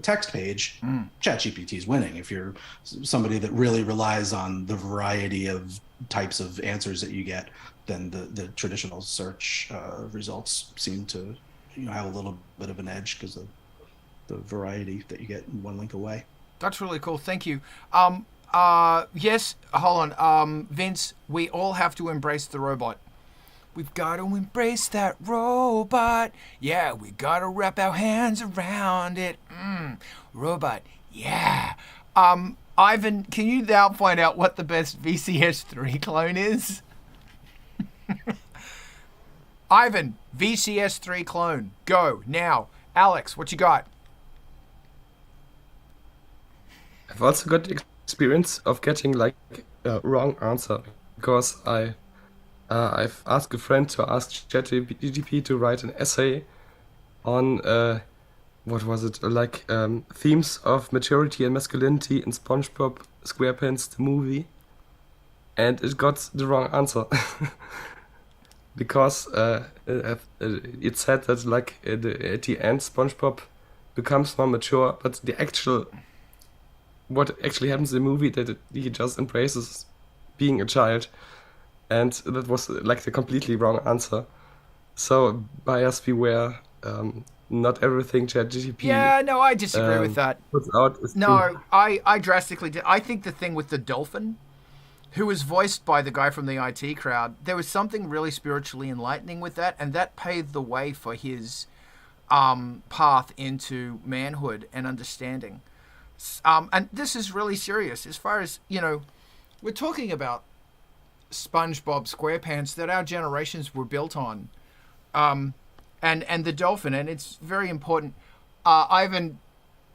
[SPEAKER 4] text page, ChatGPT is winning. If you're somebody that really relies on the variety of types of answers that you get, then the traditional search results seem to have a little bit of an edge because of the variety that you get in one link away.
[SPEAKER 1] That's really cool. Thank you. Yes, hold on. Vince, we all have to embrace the robot. We've got to embrace that robot. Yeah, we got to wrap our hands around it. Robot, yeah. Ivan, can you now find out what the best VCS3 clone is? Ivan, VCS3 clone. Go, now. Alex, what you got?
[SPEAKER 5] I've also got the experience of getting like a wrong answer because I've asked a friend to ask Chat GBT to write an essay on what was it, like themes of maturity and masculinity in SpongeBob SquarePants the movie, and it got the wrong answer because it said that like at the end SpongeBob becomes more mature, but what actually happens in the movie that he just embraces being a child, and that was like the completely wrong answer. So buyers beware. Not everything ChatGPT.
[SPEAKER 1] Yeah, no, I disagree with that.
[SPEAKER 5] Puts out is
[SPEAKER 1] No,
[SPEAKER 5] true.
[SPEAKER 1] I drastically I think the thing with the dolphin, who was voiced by the guy from the IT crowd, there was something really spiritually enlightening with that, and that paved the way for his path into manhood and understanding. And this is really serious as far as, we're talking about SpongeBob SquarePants that our generations were built on. And the dolphin, and it's very important. Ivan,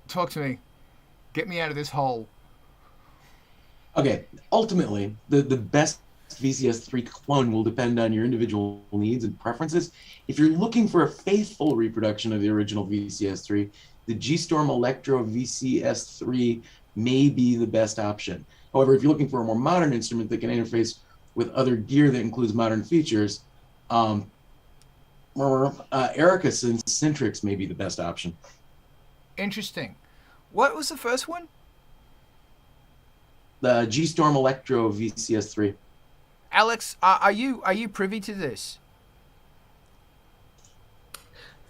[SPEAKER 1] talk to me. Get me out of this hole.
[SPEAKER 2] Okay, ultimately, the best VCS3 clone will depend on your individual needs and preferences. If you're looking for a faithful reproduction of the original VCS3, the G-Storm Electro VCS3 may be the best option. However, if you're looking for a more modern instrument that can interface with other gear that includes modern features, Erica Centrix may be the best option.
[SPEAKER 1] Interesting. What was the first one?
[SPEAKER 2] The G-Storm Electro VCS3.
[SPEAKER 1] Alex, are you privy to this?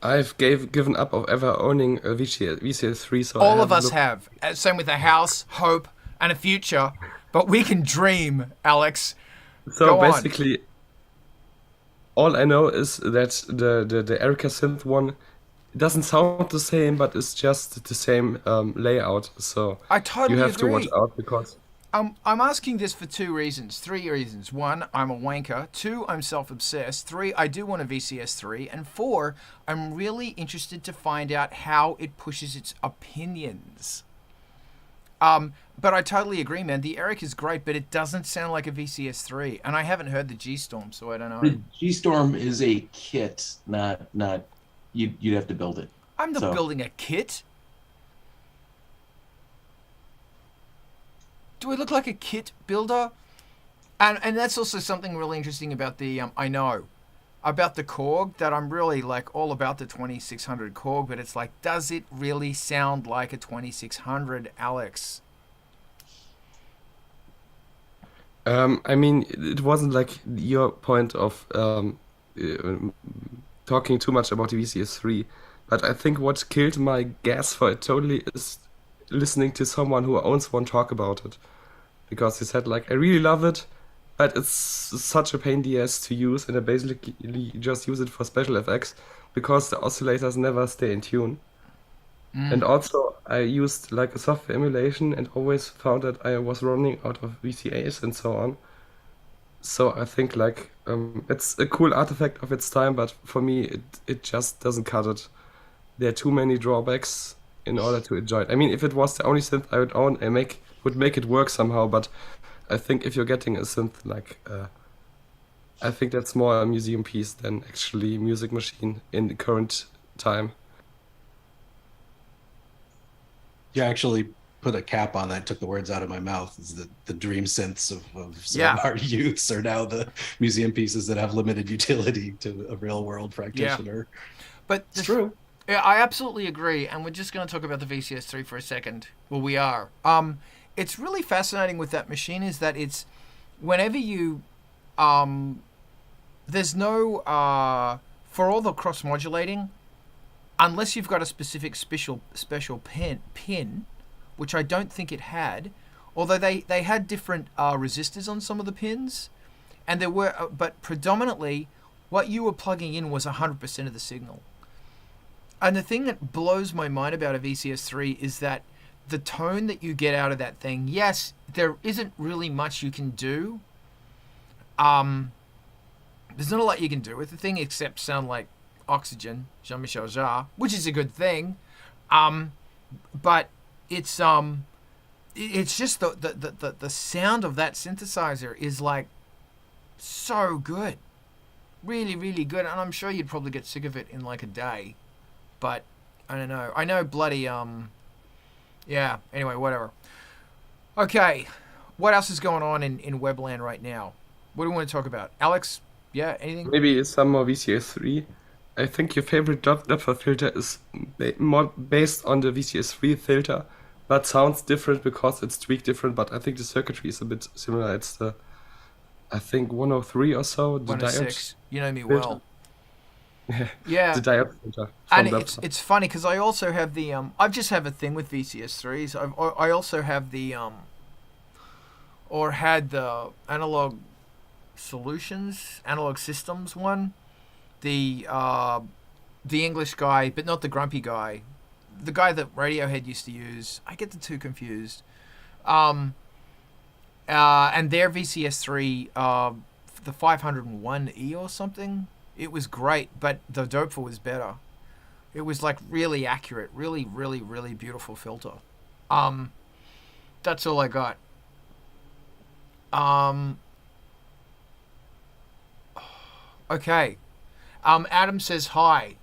[SPEAKER 5] I've given up of ever owning a VCS3, so
[SPEAKER 1] all of us have. Same with a house, hope, and a future. But we can dream, Alex.
[SPEAKER 5] So
[SPEAKER 1] Go
[SPEAKER 5] basically, all I know is that the Erica synth one doesn't sound the same, but it's just the same layout. So
[SPEAKER 1] I totally
[SPEAKER 5] you have
[SPEAKER 1] agree.
[SPEAKER 5] to watch out because.
[SPEAKER 1] I'm asking this for three reasons. One, I'm a wanker. Two, I'm self-obsessed. Three, I do want a VCS3. And four, I'm really interested to find out how it pushes its opinions. But I totally agree, man. The Eric is great, but it doesn't sound like a VCS3. And I haven't heard the G-Storm, so I don't know.
[SPEAKER 2] The G-Storm is a kit, not you'd have to build it.
[SPEAKER 1] I'm not building a kit. Do I look like a kit builder? And that's also something really interesting about the about the Korg, that I'm really like all about the 2600 Korg, but it's like, does it really sound like a 2600, Alex?
[SPEAKER 5] I mean, it wasn't like your point of talking too much about the VCS3, but I think what killed my gas for it totally is listening to someone who owns one talk about it, because he said like, I really love it, but it's such a pain in the ass to use, and I basically just use it for special effects because the oscillators never stay in tune. And also I used like a software emulation and always found that I was running out of VCAs and so on. So I think like it's a cool artifact of its time, but for me it just doesn't cut it. There are too many drawbacks in order to enjoy it. I mean, if it was the only synth I would own, I would make it work somehow, but I think if you're getting a synth like I think that's more a museum piece than actually music machine in the current time.
[SPEAKER 4] You actually put a cap on that, took the words out of my mouth. Is the dream synths of some of our youths are now the museum pieces that have limited utility to a real world practitioner.
[SPEAKER 1] Yeah. But
[SPEAKER 4] it's true.
[SPEAKER 1] Yeah, I absolutely agree. And we're just going to talk about the VCS3 for a second. Well, we are. It's really fascinating with that machine is that it's whenever you there's no for all the cross modulating, unless you've got a specific special pin, which I don't think it had, although they had different resistors on some of the pins, and there were, but predominantly what you were plugging in was 100% of the signal. And the thing that blows my mind about a VCS3 is that the tone that you get out of that thing, yes, there isn't really much you can do. there's not a lot you can do with the thing except sound like Oxygen, Jean-Michel Jarre, which is a good thing. But it's just the sound of that synthesizer is like so good, really, really good. And I'm sure you'd probably get sick of it in like a day, but I don't know. I know bloody yeah. Anyway, whatever. Okay, what else is going on in Webland right now? What do we want to talk about, Alex? Yeah, anything?
[SPEAKER 5] Maybe some more VCS3. I think your favorite Doppler filter is more based on the VCS3 filter, but sounds different because it's tweaked different. But I think the circuitry is a bit similar. It's the, I think 103 or so. The
[SPEAKER 1] 106.
[SPEAKER 5] diode.
[SPEAKER 1] You know me
[SPEAKER 5] filter.
[SPEAKER 1] well. Yeah.
[SPEAKER 5] The diode filter.
[SPEAKER 1] And it's funny because I also have the I just have a thing with VCS3s. I also have the or had the analog systems one. The English guy, but not the grumpy guy. The guy that Radiohead used to use. I get the two confused. And their VCS3, the 501E or something, it was great, but the Doppler was better. It was like really accurate, really, really, really beautiful filter. That's all I got. Okay. Adam says hi,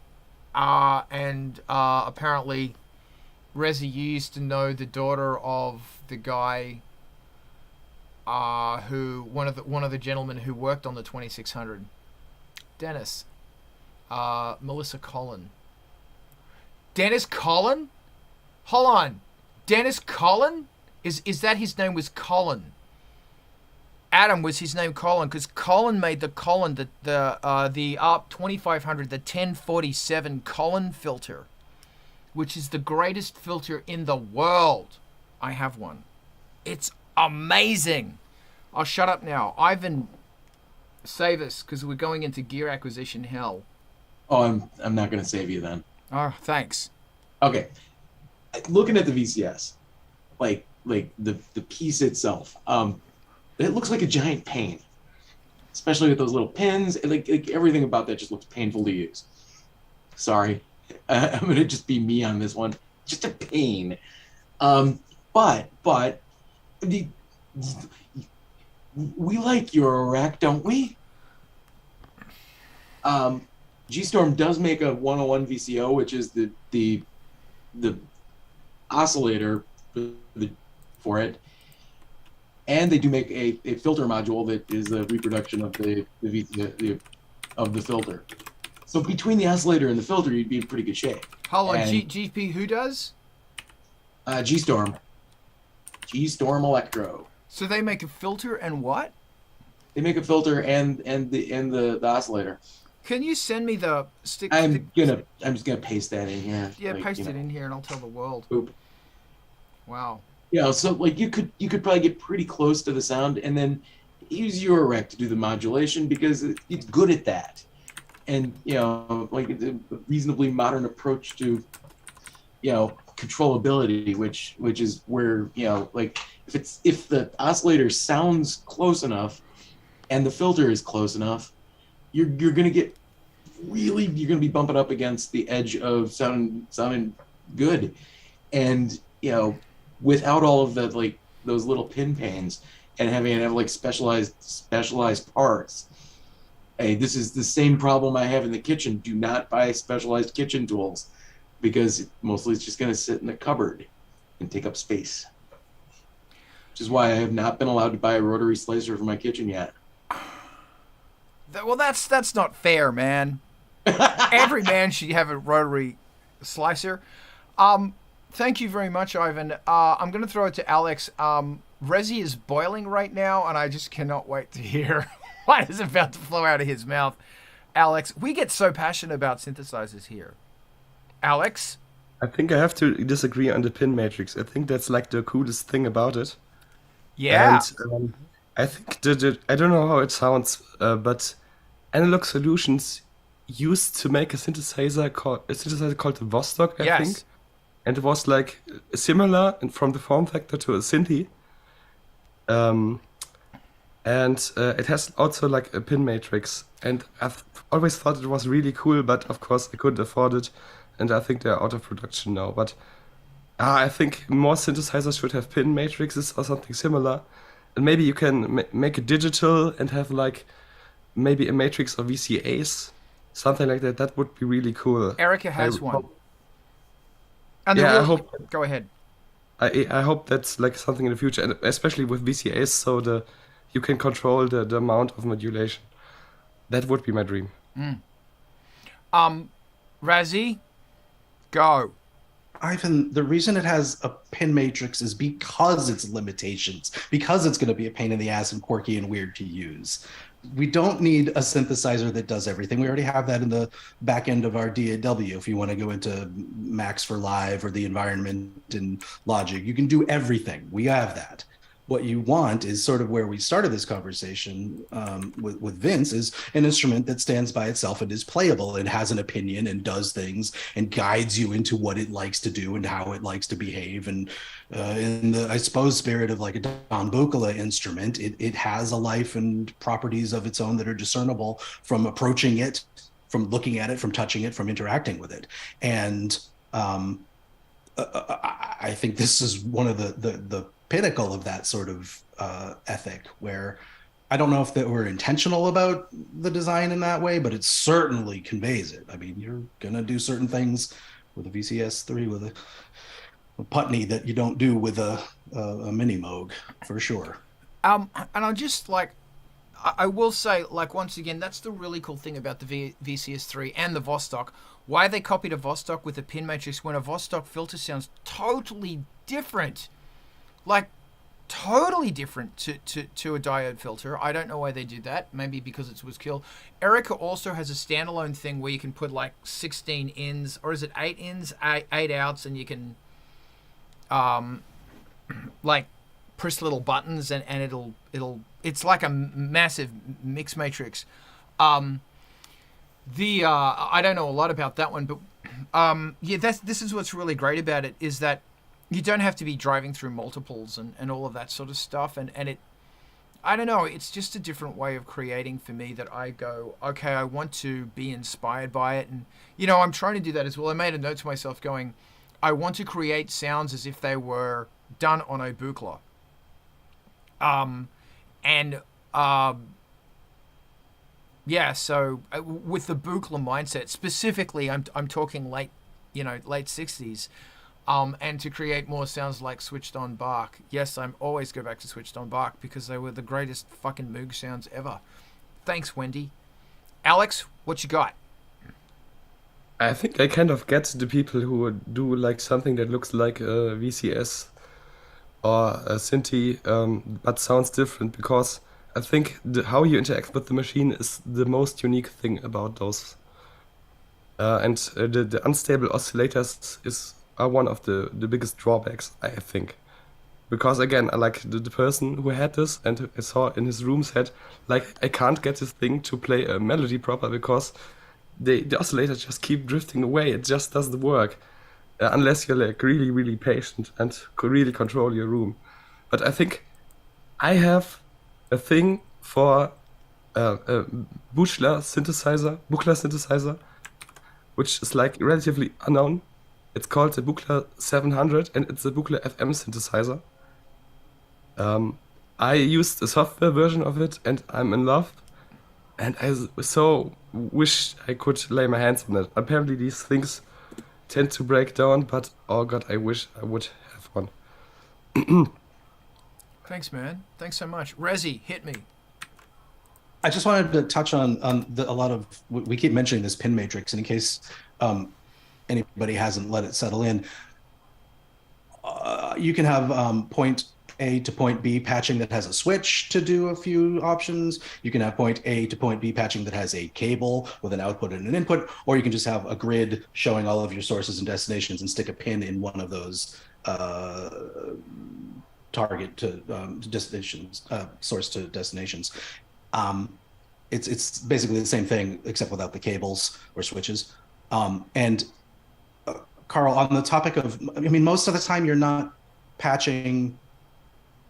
[SPEAKER 1] and apparently, Rezi, you used to know the daughter of the guy who one of the gentlemen who worked on the 2600, Dennis, Melissa Collin. Dennis Collin? Hold on, Dennis Collin? Is that his name was Collin? Adam was his name Colin, because Colin made the Colin, the ARP 2500, the 1047 Colin filter, which is the greatest filter in the world. I have one. It's amazing. I'll shut up now. Ivan, save us, because we're going into gear acquisition hell.
[SPEAKER 2] Oh, I'm not going to save you then.
[SPEAKER 1] Oh, thanks.
[SPEAKER 2] Okay. Looking at the VCS, like the piece itself, it looks like a giant pain, especially with those little pins. Like everything about that just looks painful to use. Sorry, I'm gonna just be me on this one. Just a pain. But we like Eurorack, don't we? G-Storm does make a 101 VCO, which is the oscillator for it. And they do make a filter module that is a reproduction of the filter. So between the oscillator and the filter, you'd be in pretty good shape.
[SPEAKER 1] Hold on, GP who does?
[SPEAKER 2] G-Storm Electro.
[SPEAKER 1] So they make a filter and what?
[SPEAKER 2] They make a filter and the oscillator.
[SPEAKER 1] Can you send me the stick?
[SPEAKER 2] I'm just gonna paste that in here.
[SPEAKER 1] Yeah, paste it in here, and I'll tell the world.
[SPEAKER 2] Boop.
[SPEAKER 1] Wow.
[SPEAKER 2] Yeah, so like you could probably get pretty close to the sound, and then use Eurorack to do the modulation because it's good at that, and like it's a reasonably modern approach to controllability, which is where like if the oscillator sounds close enough, and the filter is close enough, you're gonna be bumping up against the edge of sounding good, and without all of the like those little pin pains and having to have like specialized parts. Hey, this is the same problem I have in the kitchen. Do not buy specialized kitchen tools because mostly it's just going to sit in the cupboard and take up space. Which is why I have not been allowed to buy a rotary slicer for my kitchen yet.
[SPEAKER 1] Well, that's not fair, man. Every man should have a rotary slicer. Thank you very much, Ivan. I'm going to throw it to Alex. Rezi is boiling right now, and I just cannot wait to hear what is about to flow out of his mouth. Alex, we get so passionate about synthesizers here. Alex?
[SPEAKER 5] I think I have to disagree on the pin matrix. I think that's like the coolest thing about it.
[SPEAKER 1] Yeah.
[SPEAKER 5] And I think I don't know how it sounds, but Analog Solutions used to make a synthesizer called the Vostok, I think. And it was like similar from the form factor to a Synthi. And and it has also like a pin matrix, and I've always thought it was really cool, but of course I couldn't afford it, and I think they're out of production now. But I think more synthesizers should have pin matrices or something similar, and maybe you can make it digital and have like maybe a matrix of VCAs, something like that. That would be really cool.
[SPEAKER 1] Erica has one.
[SPEAKER 5] And yeah, I hope.
[SPEAKER 1] Go ahead.
[SPEAKER 5] I hope that's like something in the future, and especially with VCAs, so you can control the amount of modulation. That would be my dream.
[SPEAKER 1] Razzie, go.
[SPEAKER 4] Ivan, the reason it has a pin matrix is because its limitations, because it's going to be a pain in the ass and quirky and weird to use. We don't need a synthesizer that does everything. We already have that in the back end of our DAW. If you want to go into Max for Live or the environment in Logic, you can do everything. We have that. What you want is sort of where we started this conversation with Vince, is an instrument that stands by itself and is playable and has an opinion and does things and guides you into what it likes to do and how it likes to behave. And in the, I suppose, spirit of like a Don Buchla instrument, it has a life and properties of its own that are discernible from approaching it, from looking at it, from touching it, from interacting with it. And I think this is one of the pinnacle of that sort of ethic, where I don't know if that we're intentional about the design in that way, but it certainly conveys it. I mean, you're gonna do certain things with a VCS3 with a Putney that you don't do with a Mini Moog, for sure.
[SPEAKER 1] And I'm just like, I will say, like, once again, that's the really cool thing about the VCS3 and the Vostok. Why they copied a Vostok with a pin matrix when a Vostok filter sounds totally different. Like, totally different to a diode filter. I don't know why they did that. Maybe because it was kill. Erica also has a standalone thing where you can put like 16 ins, or is it 8 ins, 8 outs, and you can like press little buttons and it's like a massive mix matrix. I don't know a lot about that one, but yeah, this is what's really great about it, is that you don't have to be driving through multiples and all of that sort of stuff. And it, I don't know, it's just a different way of creating for me that I go, okay, I want to be inspired by it. And, you know, I'm trying to do that as well. I made a note to myself going, I want to create sounds as if they were done on a Buchla. Yeah, so with the Buchla mindset, specifically, I'm talking late 60s. And to create more sounds like Switched On Bach. Yes, I'm always go back to Switched On Bach because they were the greatest fucking Moog sounds ever. Thanks, Wendy. Alex, what you got?
[SPEAKER 5] I think I kind of get the people who do like something that looks like a VCS or a Synthi, but sounds different, because I think how you interact with the machine is the most unique thing about those. And the unstable oscillators are one of the biggest drawbacks, I think. Because again, I like the person who had this, and I saw in his room said, like, I can't get this thing to play a melody proper because the oscillators just keep drifting away. It just doesn't work unless you're like really, really patient and really control your room. But I think I have a thing for a Buchla synthesizer, which is like relatively unknown. It's called the Buchla 700, and it's a Buchla FM synthesizer. I used a software version of it, and I'm in love. And I so wish I could lay my hands on it. Apparently these things tend to break down, but oh god, I wish I would have one.
[SPEAKER 1] Thanks, man. Thanks so much. Rezi, hit me.
[SPEAKER 4] I just wanted to touch on a lot of, we keep mentioning this pin matrix, and in case anybody hasn't let it settle in, you can have point A to point B patching that has a switch to do a few options. You can have point A to point B patching that has a cable with an output and an input, or you can just have a grid showing all of your sources and destinations and stick a pin in one of those target to destinations, source to destinations. It's basically the same thing except without the cables or switches. And Carl, on the topic of, I mean, most of the time you're not patching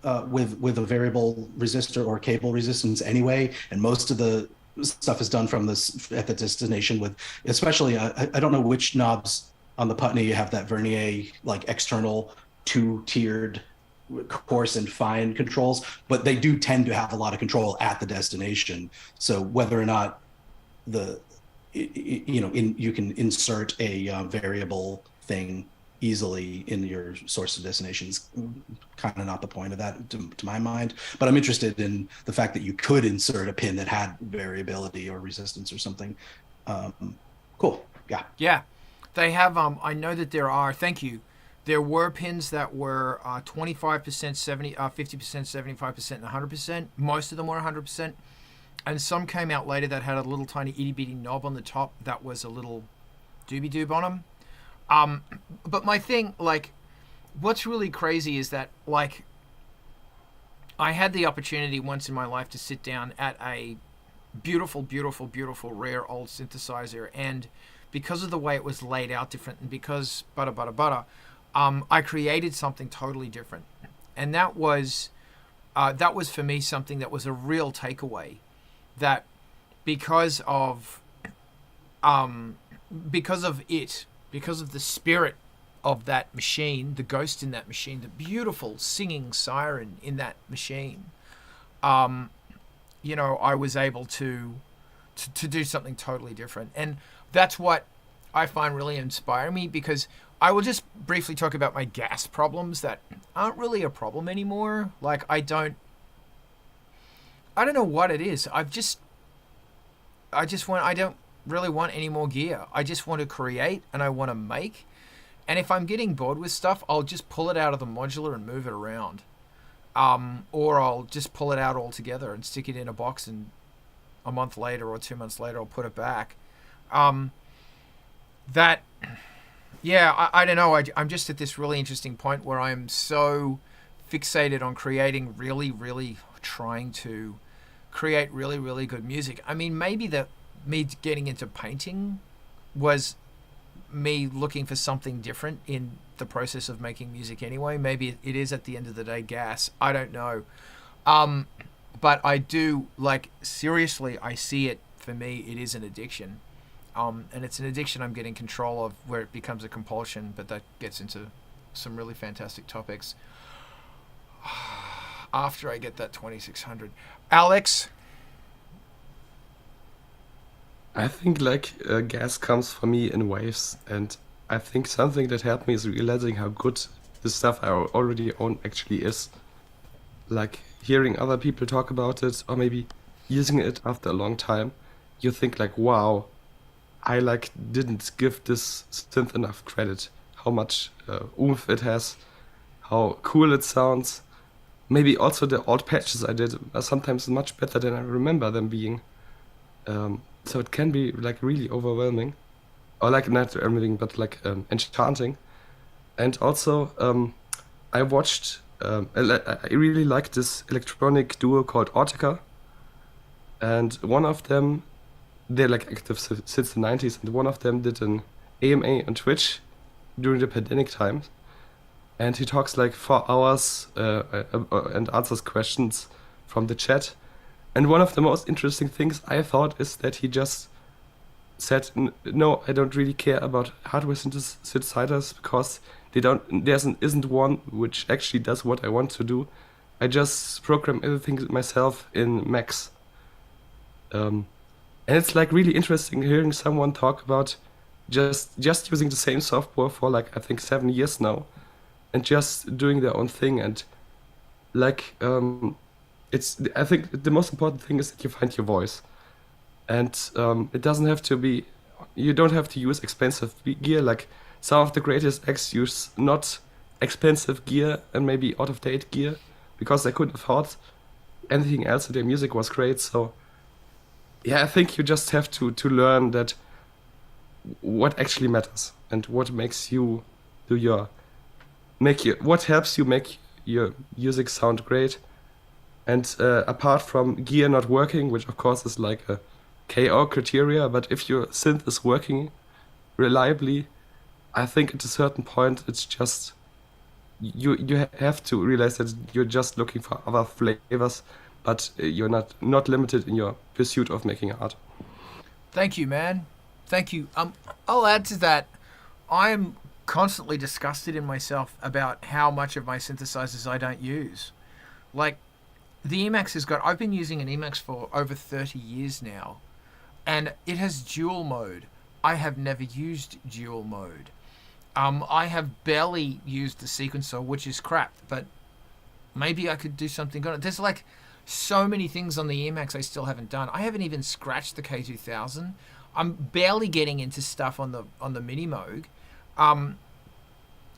[SPEAKER 4] with a variable resistor or cable resistance anyway, and most of the stuff is done from this at the destination with, especially I don't know which knobs on the Putney have that Vernier like external 2-tiered coarse and fine controls, but they do tend to have a lot of control at the destination. So whether or not you can insert a variable thing easily in your source to destination is kind of not the point of that to my mind. But I'm interested in the fact that you could insert a pin that had variability or resistance or something. Cool. Yeah.
[SPEAKER 1] Yeah. They have, I know that there were pins that were 25%, 50%, 75%, and 100%. Most of them were 100%. And some came out later that had a little tiny itty bitty knob on the top that was a little doobie doob on them. But my thing, like, what's really crazy is that, like, I had the opportunity once in my life to sit down at a beautiful, beautiful, beautiful, rare old synthesizer, and because of the way it was laid out different, and because butter, I created something totally different. And that was for me something that was a real takeaway, that because of the spirit of that machine, the ghost in that machine, the beautiful singing siren in that machine, I was able to do something totally different. And that's what I find really inspiring me, because I will just briefly talk about my gas problems that aren't really a problem anymore. Like, I don't know what it is. I don't really want any more gear. I just want to create and I want to make. And if I'm getting bored with stuff, I'll just pull it out of the modular and move it around. Or I'll just pull it out altogether and stick it in a box, and a month later or 2 months later I'll put it back. I don't know. I'm just at this really interesting point where I'm so fixated on creating really trying to create really, really good music. I mean, maybe me getting into painting was me looking for something different in the process of making music anyway. Maybe it is at the end of the day gas. I don't know. But I do, like, seriously, I see it, for me, it is an addiction. And it's an addiction I'm getting control of, where it becomes a compulsion, but that gets into some really fantastic topics after I get that 2600. Alex?
[SPEAKER 5] I think gas comes for me in waves, and I think something that helped me is realizing how good the stuff I already own actually is. Like hearing other people talk about it, or maybe using it after a long time, you think like, wow, I didn't give this synth enough credit. How much oomph it has, how cool it sounds. Maybe also the old patches I did are sometimes much better than I remember them being. So it can be like really overwhelming, or like not overwhelming, but like enchanting. And also, I watched. I really like this electronic duo called Autica, and one of them, they're like active since the 90s, and one of them did an AMA on Twitch during the pandemic times, and he talks like 4 hours and answers questions from the chat. And one of the most interesting things I thought is that he just said, no, I don't really care about hardware synthesizers, because there isn't one which actually does what I want to do. I just program everything myself in Max. And it's like really interesting hearing someone talk about just using the same software for like, I think 7 years now, and just doing their own thing. And like, I think the most important thing is that you find your voice, and it doesn't have to be. You don't have to use expensive gear. Like some of the greatest acts use not expensive gear and maybe out of date gear because they couldn't afford anything else. And their music was great. So yeah, I think you just have to learn that what actually matters and what makes you do what helps you make your music sound great. And apart from gear not working, which of course is like a KO criteria, but if your synth is working reliably, I think at a certain point it's just you have to realize that you're just looking for other flavors, but you're not limited in your pursuit of making art.
[SPEAKER 1] Thank you, man. Thank you. I'll add to that. I'm constantly disgusted in myself about how much of my synthesizers I don't use. Like, the Emax I've been using an Emax for over 30 years now, and it has dual mode. I have never used dual mode. I have barely used the sequencer, which is crap, but maybe I could do something on it. There's like so many things on the Emax I still haven't done. I haven't even scratched the K2000. I'm barely getting into stuff on the Mini Moog.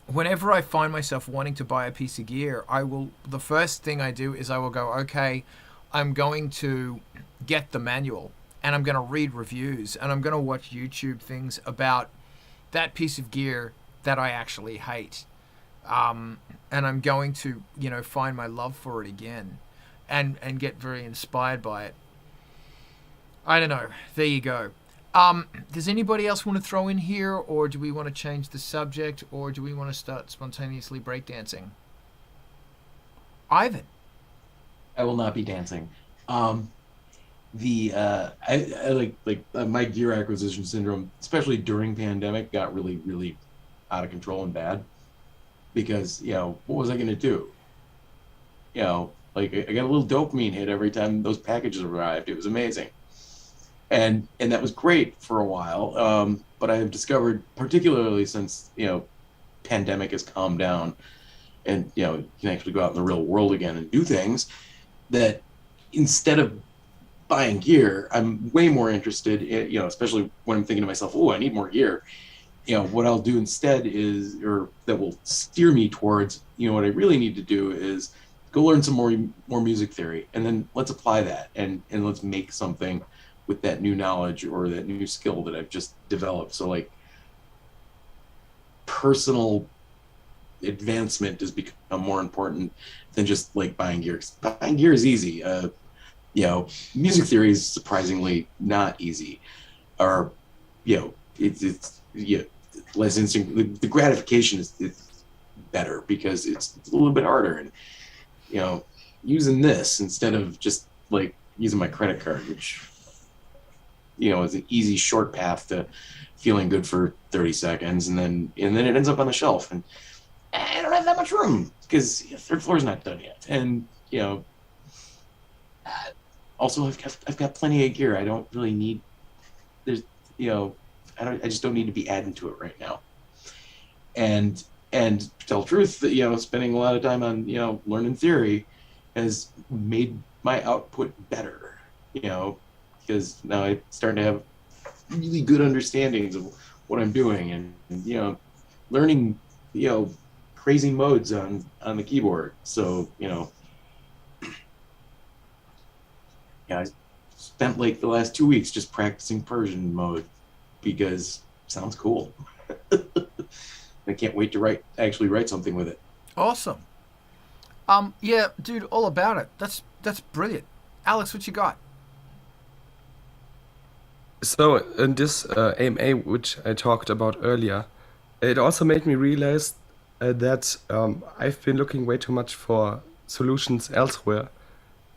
[SPEAKER 1] Whenever I find myself wanting to buy a piece of gear, the first thing I do is I will go, okay, I'm going to get the manual and I'm going to read reviews and I'm going to watch YouTube things about that piece of gear that I actually hate. And I'm going to, find my love for it again and get very inspired by it. I don't know. There you go. Does anybody else want to throw in here, or do we want to change the subject, or do we want to start spontaneously breakdancing? Ivan.
[SPEAKER 2] I will not be dancing. I like my gear acquisition syndrome, especially during pandemic, got really, really out of control and bad because, what was I going to do? Like I got a little dopamine hit every time those packages arrived. It was amazing. And that was great for a while. But I have discovered, particularly since, pandemic has calmed down and, you can actually go out in the real world again and do things, that instead of buying gear, I'm way more interested in, especially when I'm thinking to myself, oh, I need more gear. What I'll do instead or that will steer me towards, what I really need to do is go learn some more music theory, and then let's apply that and let's make something with that new knowledge or that new skill that I've just developed. So like personal advancement has become more important than just like buying gear. Buying gear is easy. Music theory is surprisingly not easy. Or, it's less instinct. The gratification is better because it's a little bit harder. And, using this instead of just like using my credit card, which is an easy short path to feeling good for 30 seconds, and then it ends up on the shelf, and I don't have that much room because third floor is not done yet. And also I've got plenty of gear. I don't really need. I just don't need to be adding to it right now. And to tell the truth, spending a lot of time on learning theory has made my output better. Because now I'm starting to have really good understandings of what I'm doing, and learning crazy modes on the keyboard. So I spent like the last 2 weeks just practicing Persian mode because it sounds cool. I can't wait to actually write something with it.
[SPEAKER 1] Awesome. Yeah, dude, all about it. That's brilliant. Alex, what you got?
[SPEAKER 5] So in this AMA, which I talked about earlier, it also made me realize that I've been looking way too much for solutions elsewhere.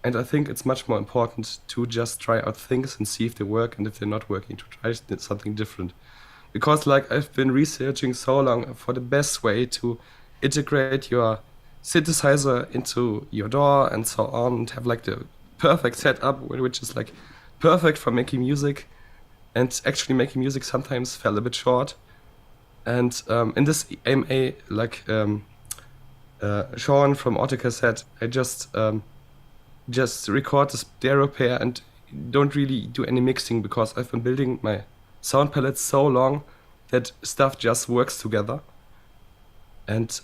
[SPEAKER 5] And I think it's much more important to just try out things and see if they work, and if they're not working, to try something different. Because like I've been researching so long for the best way to integrate your synthesizer into your DAW and so on, and have like the perfect setup, which is like perfect for making music. And actually making music sometimes fell a bit short. And in this AMA, like Sean from Autica said, I just record the stereo pair and don't really do any mixing, because I've been building my sound palette so long that stuff just works together. And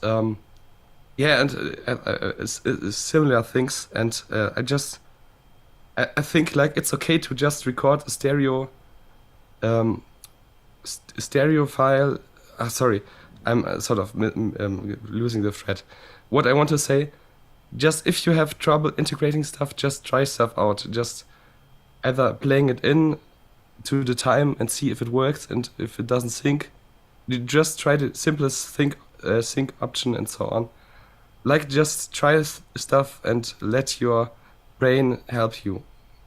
[SPEAKER 5] similar things. And I think like it's okay to just record a stereo file. Sorry, I'm sort of losing the thread. What I want to say, just if you have trouble integrating stuff, just try stuff out. Just either playing it in to the time and see if it works, and if it doesn't sync, you just try the simplest sync option and so on. like just try stuff and let your brain help you.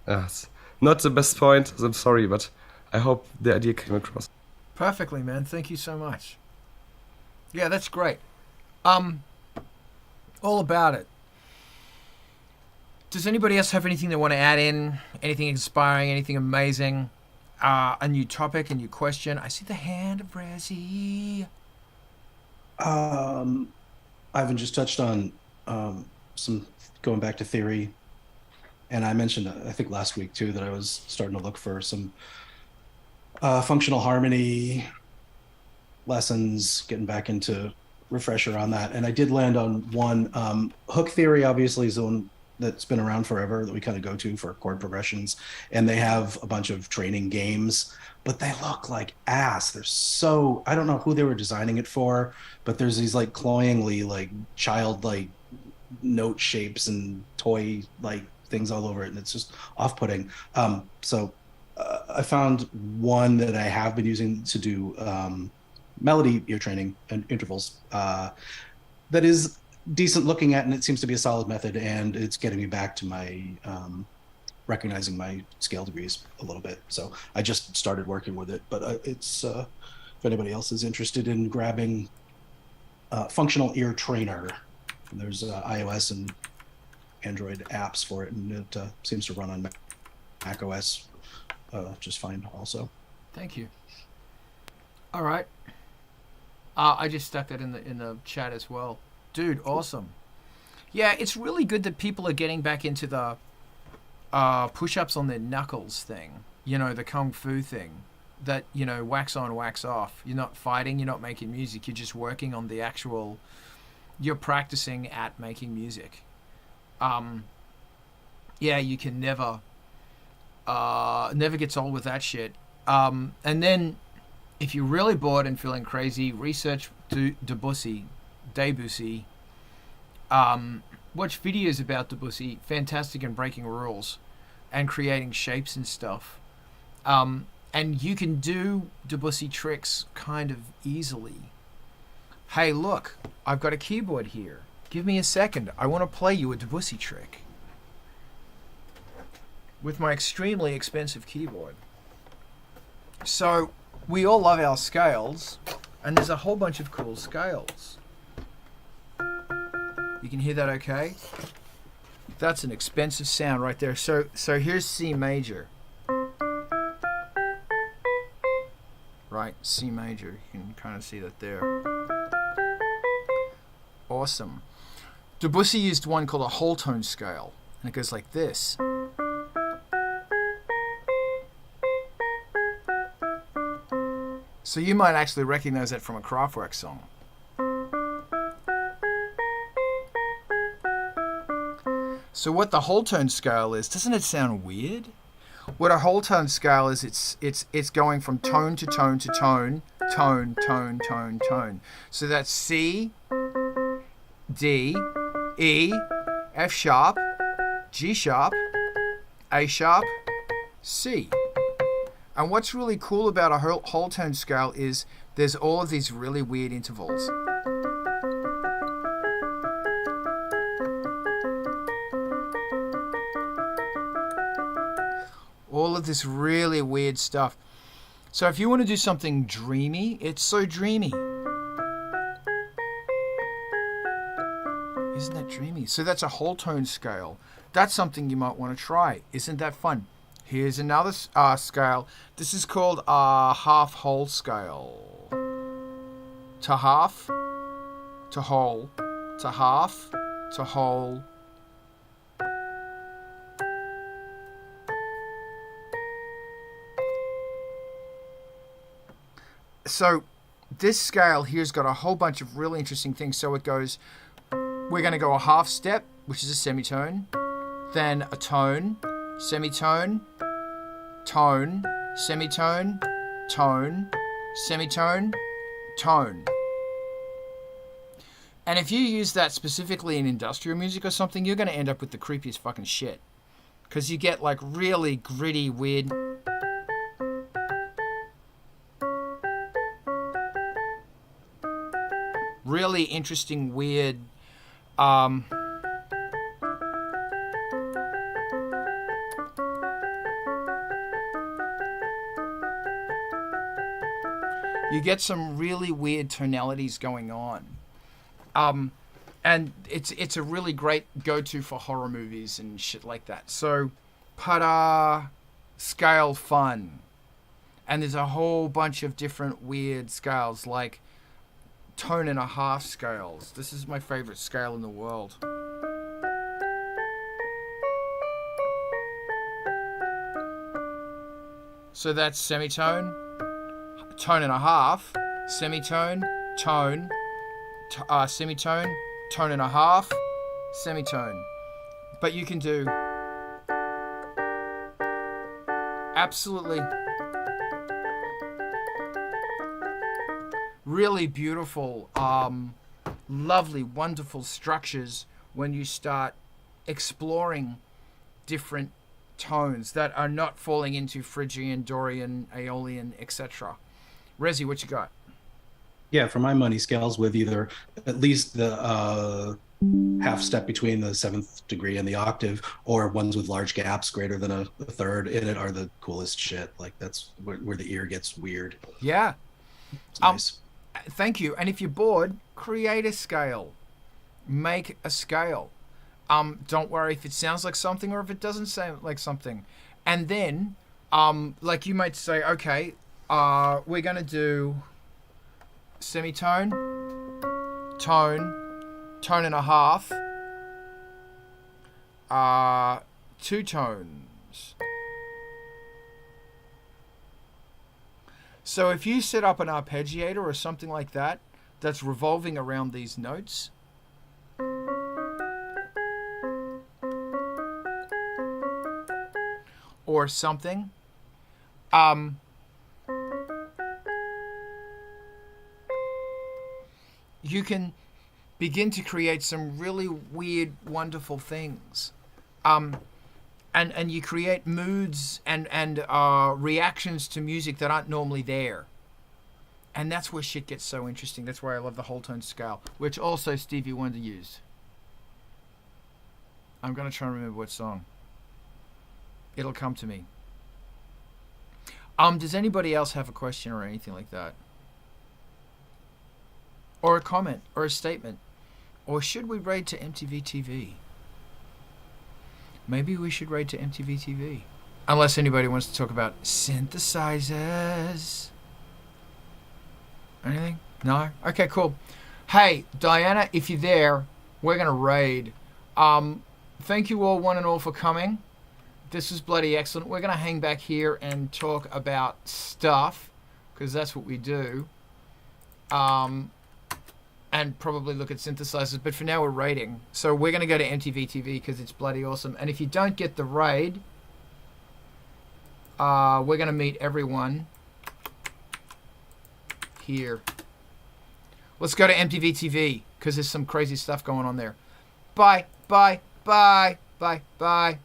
[SPEAKER 5] It's not the best point, I'm sorry, but I hope the idea came across.
[SPEAKER 1] Perfectly, man. Thank you so much. Yeah, that's great. All about it. Does anybody else have anything they want to add in? Anything inspiring? Anything amazing? A new topic? A new question? I see the hand of Razzie.
[SPEAKER 4] Ivan just touched on some going back to theory, and I mentioned I think last week too that I was starting to look for some functional harmony lessons, getting back into refresher on that, and I did land on one. Hook theory obviously is the one that's been around forever that we kind of go to for chord progressions, and they have a bunch of training games, but they look like ass. They're so, I don't know who they were designing it for, but there's these like cloyingly like childlike note shapes and toy like things all over it, and it's just off-putting. So I found one that I have been using to do melody ear training and intervals that is decent looking at, and it seems to be a solid method, and it's getting me back to my recognizing my scale degrees a little bit. So I just started working with it, but it's if anybody else is interested in grabbing functional ear trainer, there's iOS and Android apps for it, and it seems to run on Mac OS just fine also.
[SPEAKER 1] Thank you. All right. I just stuck that in the chat as well. Dude, awesome. Yeah, it's really good that people are getting back into the push-ups on their knuckles thing. You know, the kung fu thing. That, you know, wax on, wax off. You're not fighting, you're not making music. You're just working on the actual... You're practicing at making music. Yeah, you can never gets old with that shit. And then, if you're really bored and feeling crazy, research Debussy. Watch videos about Debussy. Fantastic in breaking rules and creating shapes and stuff. And you can do Debussy tricks kind of easily. Hey, look, I've got a keyboard here. Give me a second. I want to play you a Debussy trick with my extremely expensive keyboard. So, we all love our scales, and there's a whole bunch of cool scales. You can hear that okay? That's an expensive sound right there. So here's C major. Right, C major. You can kind of see that there. Awesome. Debussy used one called a whole tone scale, and it goes like this. So you might actually recognize that from a Kraftwerk song. So what the whole tone scale is, doesn't it sound weird? What a whole tone scale is, it's going from tone to tone to tone, tone, tone, tone, tone. So that's C, D, E, F sharp, G sharp, A sharp, C. And what's really cool about a whole tone scale is there's all of these really weird intervals. All of this really weird stuff. So if you want to do something dreamy, it's so dreamy. Isn't that dreamy? So that's a whole tone scale. That's something you might want to try. Isn't that fun? Here's another scale. This is called a half whole scale. To half, to whole, to half, to whole. So this scale here's got a whole bunch of really interesting things. So it goes, we're going to go a half step, which is a semitone, then a tone, semitone, tone, semitone, tone, semitone, tone. And if you use that specifically in industrial music or something, you're going to end up with the creepiest fucking shit. Because you get like really gritty, weird... really interesting, weird You get some really weird tonalities going on. And it's a really great go-to for horror movies and shit like that. So, para scale fun. And there's a whole bunch of different weird scales, like tone and a half scales. This is my favorite scale in the world. So that's semitone, tone and a half, semitone, tone, semitone, tone and a half, semitone. But you can do absolutely really beautiful, lovely, wonderful structures when you start exploring different tones that are not falling into Phrygian, Dorian, Aeolian, etc. Rezi, what you got?
[SPEAKER 4] Yeah, for my money, scales with either at least the half step between the seventh degree and the octave, or ones with large gaps greater than a third in it are the coolest shit. Like that's where the ear gets weird.
[SPEAKER 1] Yeah.
[SPEAKER 4] It's nice.
[SPEAKER 1] Thank you. And if you're bored, create a scale. Make a scale. Don't worry if it sounds like something or if it doesn't sound like something. And then, like you might say, okay, we're going to do semitone, tone and a half, two tones. So if you set up an arpeggiator or something like that that's revolving around these notes, or something, you can begin to create some really weird, wonderful things. And you create moods and reactions to music that aren't normally there. And that's where shit gets so interesting. That's why I love the whole tone scale, which also Stevie Wonder used. I'm going to try and remember what song. It'll come to me. Does anybody else have a question or anything like that? Or a comment or a statement? Or should we raid to MTV TV? Maybe we should raid to MTV TV. Unless anybody wants to talk about synthesizers. Anything? No? Okay, cool. Hey, Diana, if you're there, we're going to raid. Thank you all, one and all, for coming. This was bloody excellent. We're going to hang back here and talk about stuff, because that's what we do. And probably look at synthesizers. But for now, we're raiding. So we're going to go to MTV TV because it's bloody awesome. And if you don't get the raid, we're going to meet everyone here. Let's go to MTV TV because there's some crazy stuff going on there. Bye, bye, bye, bye, bye.